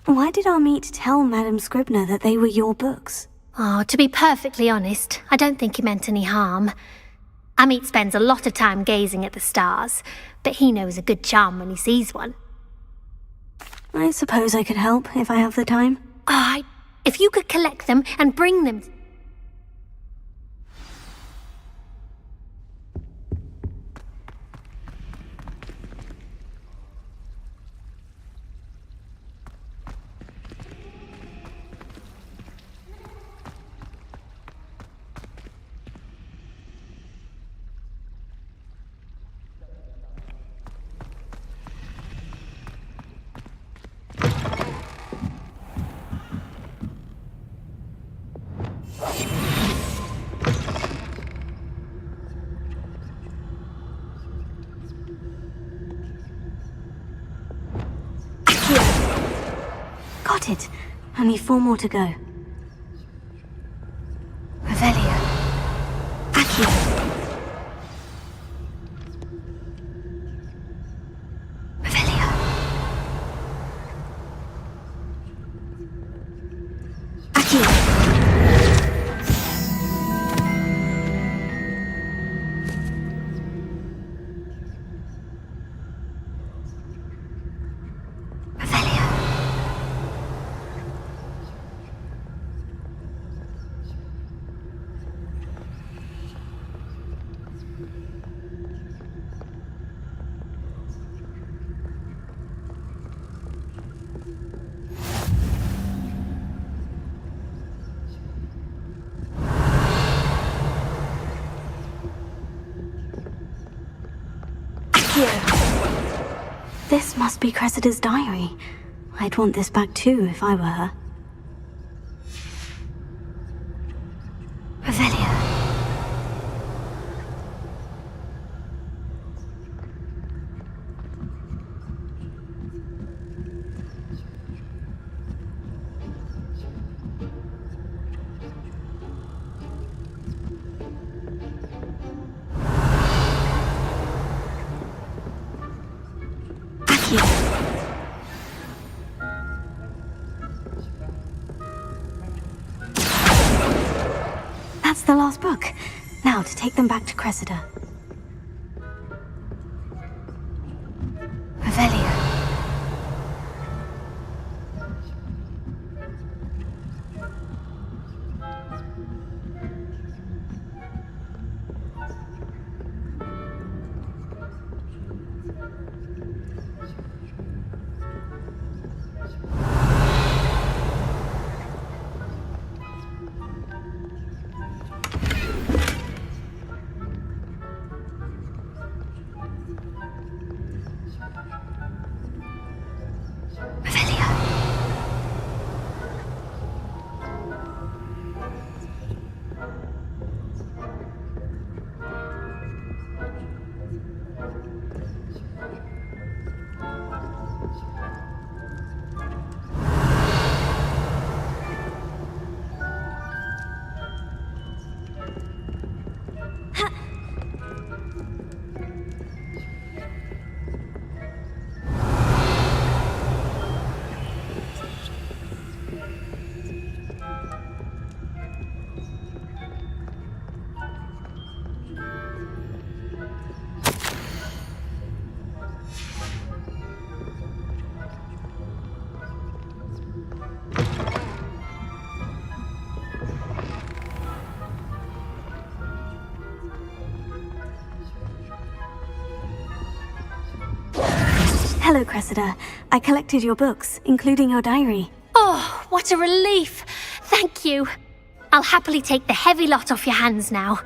Why did our meet tell Madame Scribner that they were your books? Oh, to be perfectly honest, I don't think he meant any harm. Amit spends a lot of time gazing at the stars, but he knows a good charm when he sees one. I suppose I could help if I have the time. If you could collect them and bring them... Got it. Only 4 more to go. Revelio. Accio. Revelio. Accio. This must be Cressida's diary. I'd want this back too if I were her. Revelio. That's the last book. Now to take them back to Cressida. Revelio. Hello, Cressida. I collected your books, including your diary. Oh, what a relief. Thank you. I'll happily take the heavy lot off your hands now.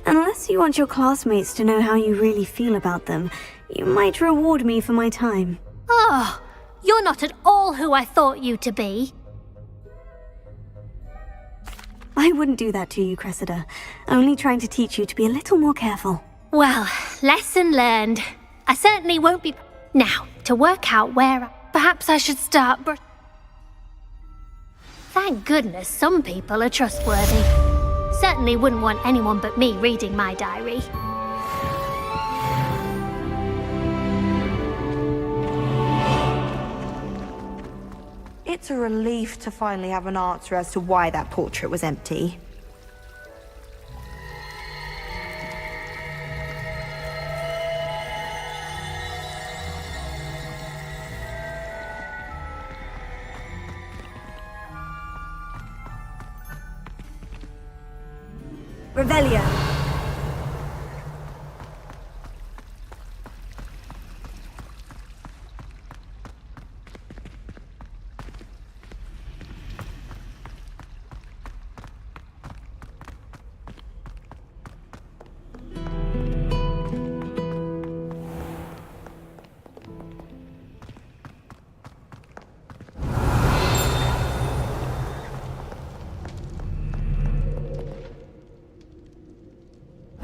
Unless you want your classmates to know how you really feel about them, you might reward me for my time. Oh, you're not at all who I thought you to be. I wouldn't do that to you, Cressida. Only trying to teach you to be a little more careful. Well, lesson learned. I certainly won't be... Now, to work out where... Perhaps I should start, but... Thank goodness some people are trustworthy. Certainly wouldn't want anyone but me reading my diary. It's a relief to finally have an answer as to why that portrait was empty. Revelio.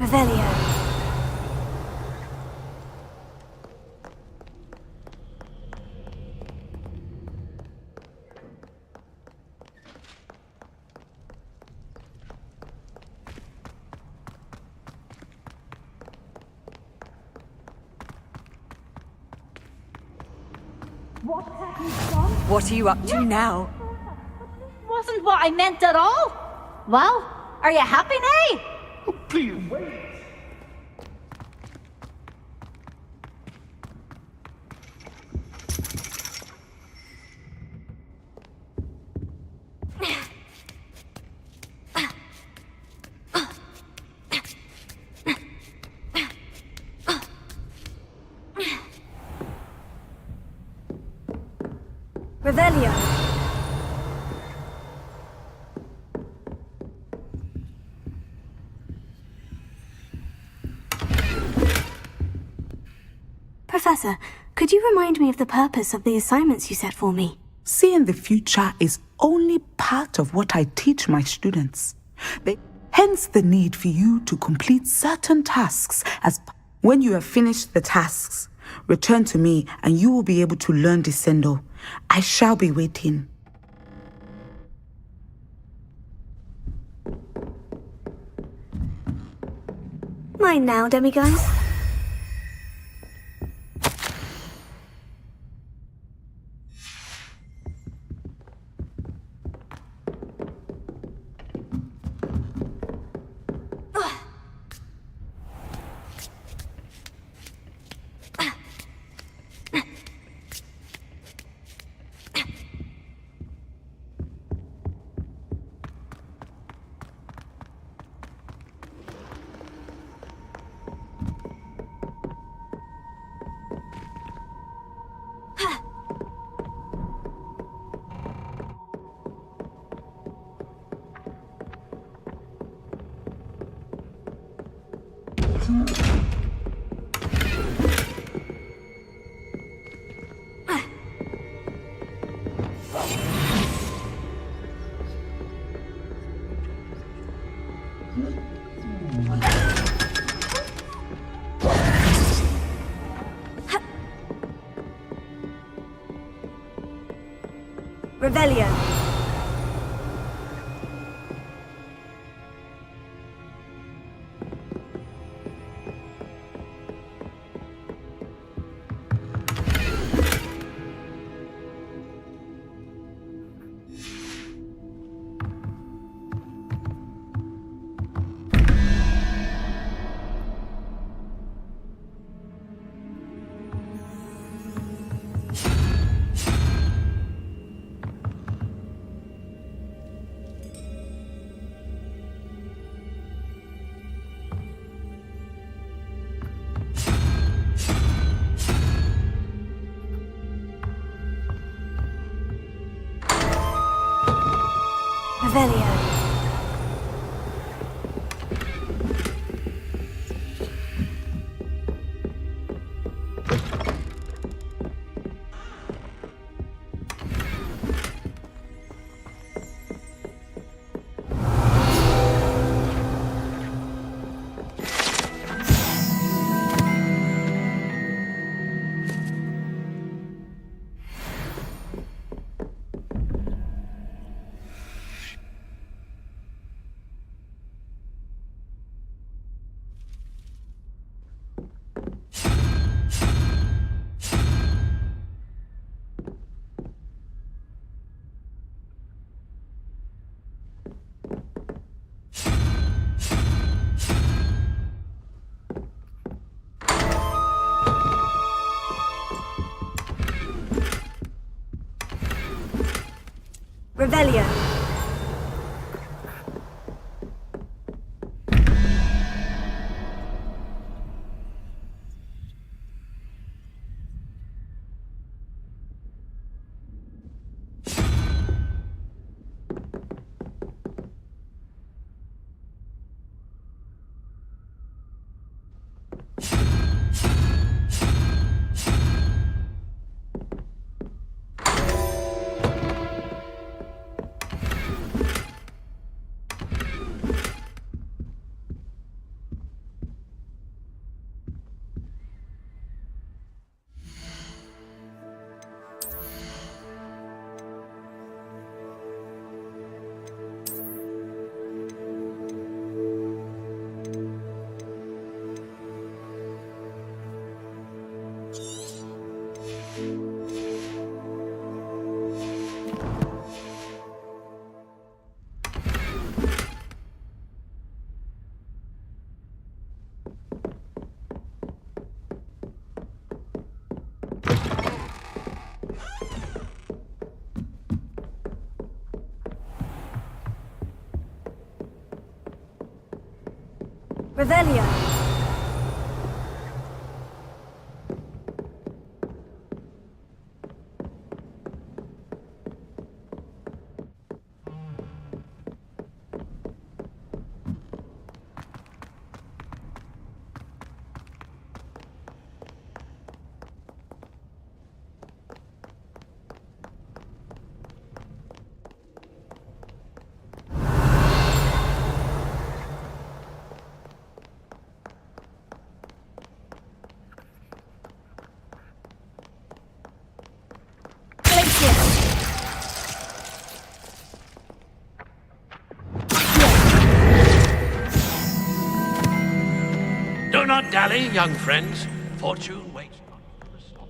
Revelio. What have you done? What are you up to now? Wasn't what I meant at all. Well, are you happy now? Oh, please wait. Revelio. Professor, could you remind me of the purpose of the assignments you set for me? Seeing the future is only part of what I teach my students. Hence the need for you to complete certain tasks. When you have finished the tasks, return to me and you will be able to learn Descendo. I shall be waiting. Mine now, demiguise. Revelio. Revelio. Revelio. Revelio. Do not dally, young friends. Fortune waits not for the storm.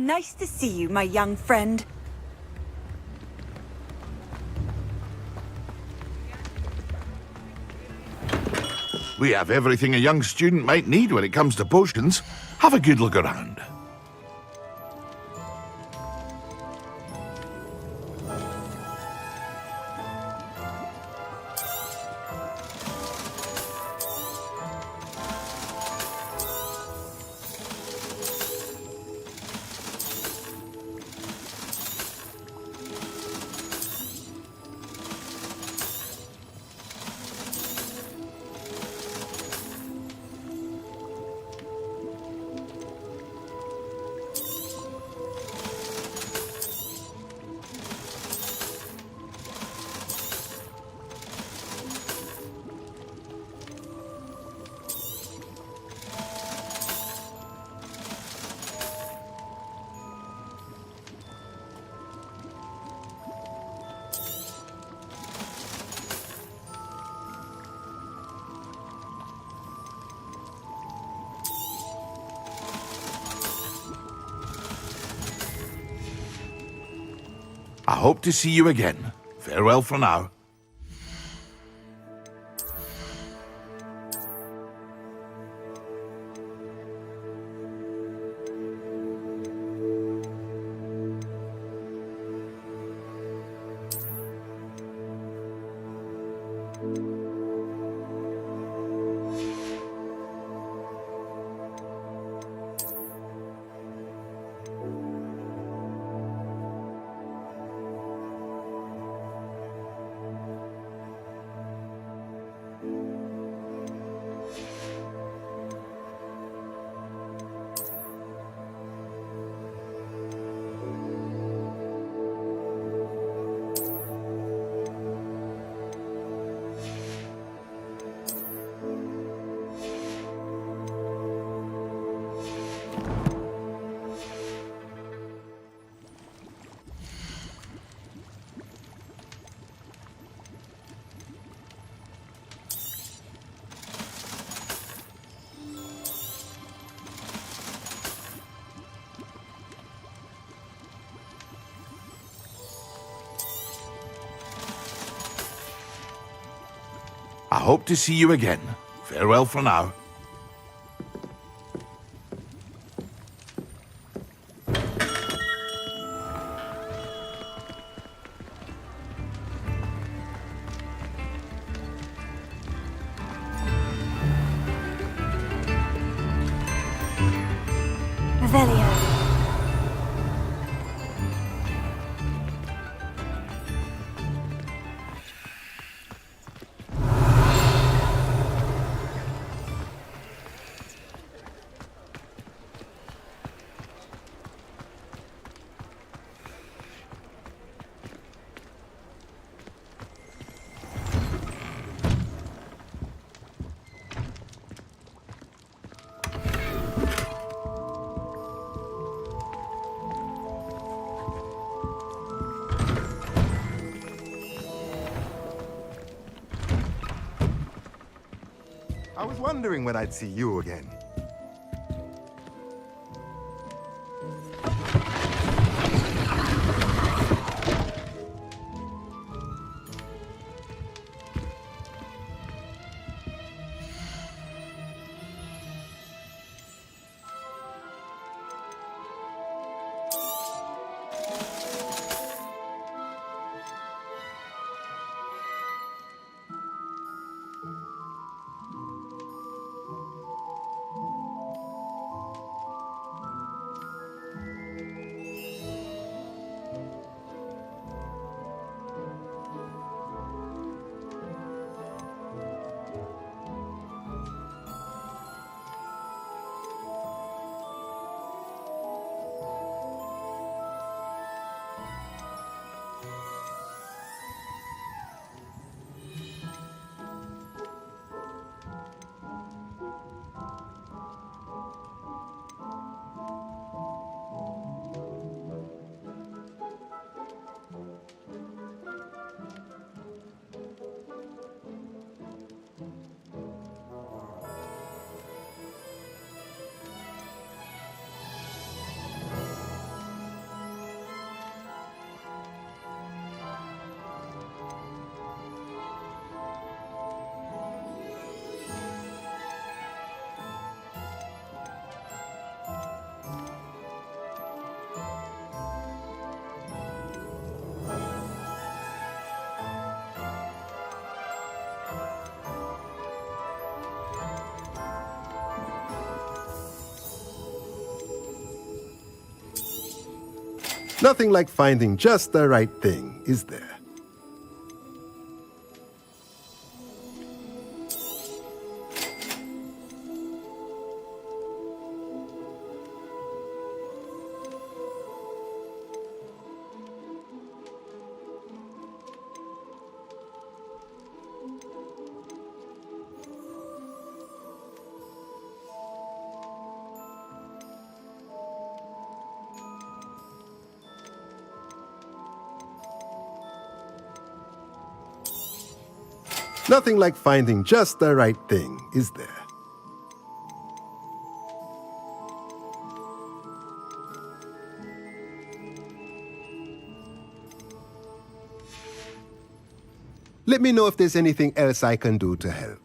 Nice to see you, my young friend. We have everything a young student might need when it comes to potions. Have a good look around. I hope to see you again. Farewell for now. I hope to see you again. Farewell for now. Revelio. I was wondering when I'd see you again. Nothing like finding just the right thing, is there? Nothing like finding just the right thing, is there? Let me know if there's anything else I can do to help.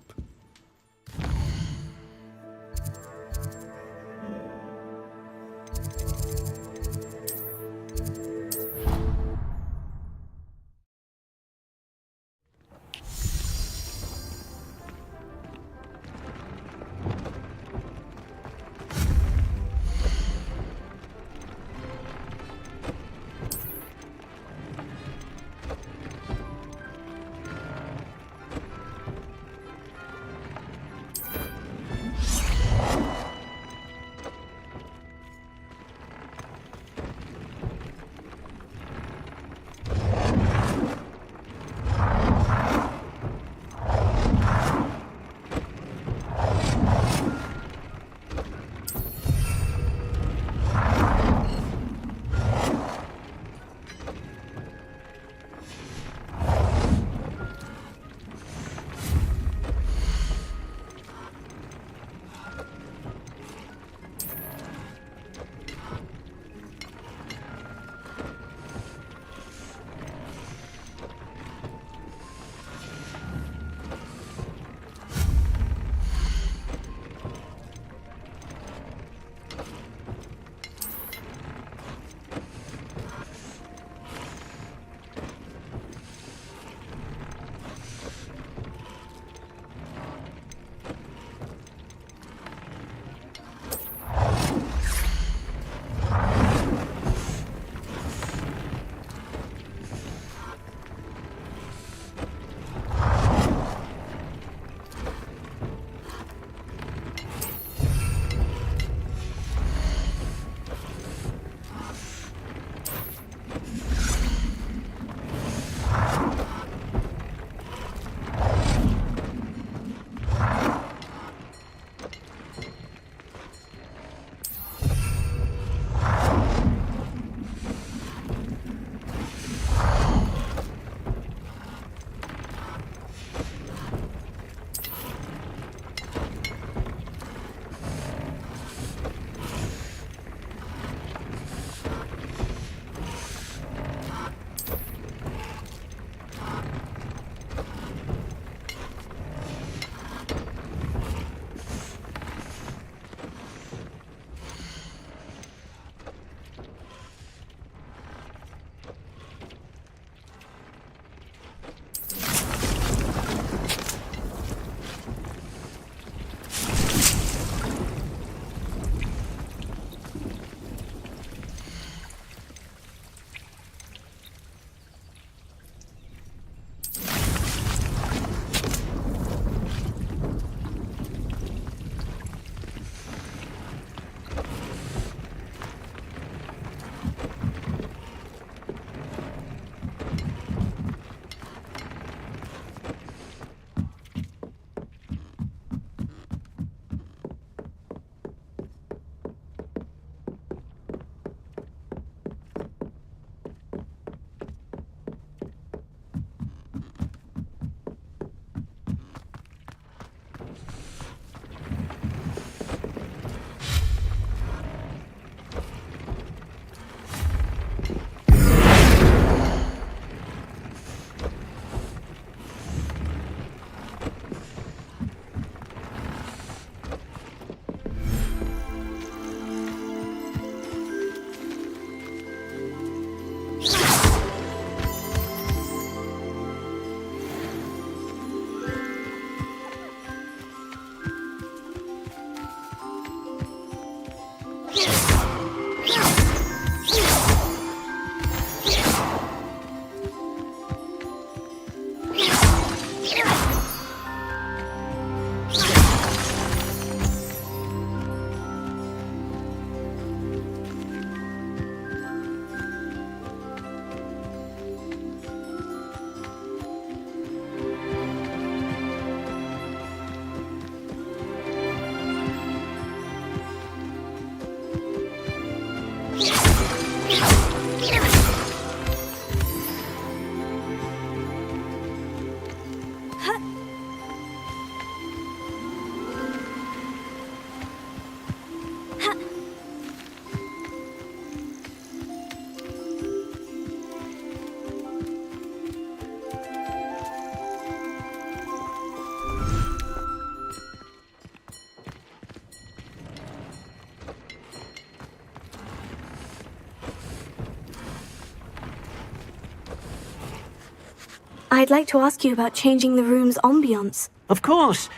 I'd like to ask you about changing the room's ambiance. Of course.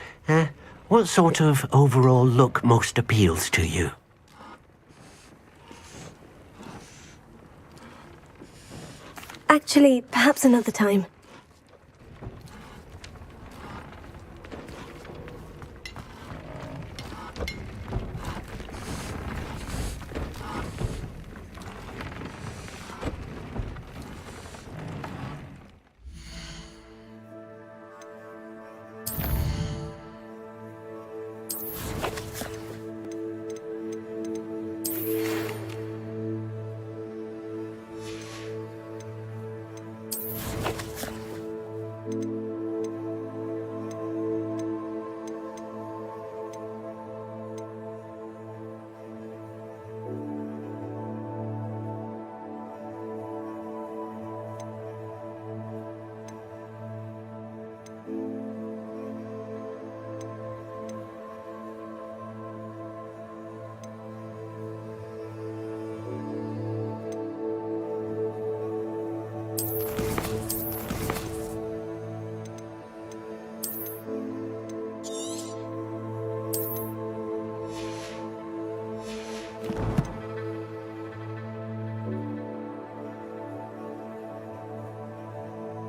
What sort of overall look most appeals to you? Actually, perhaps another time.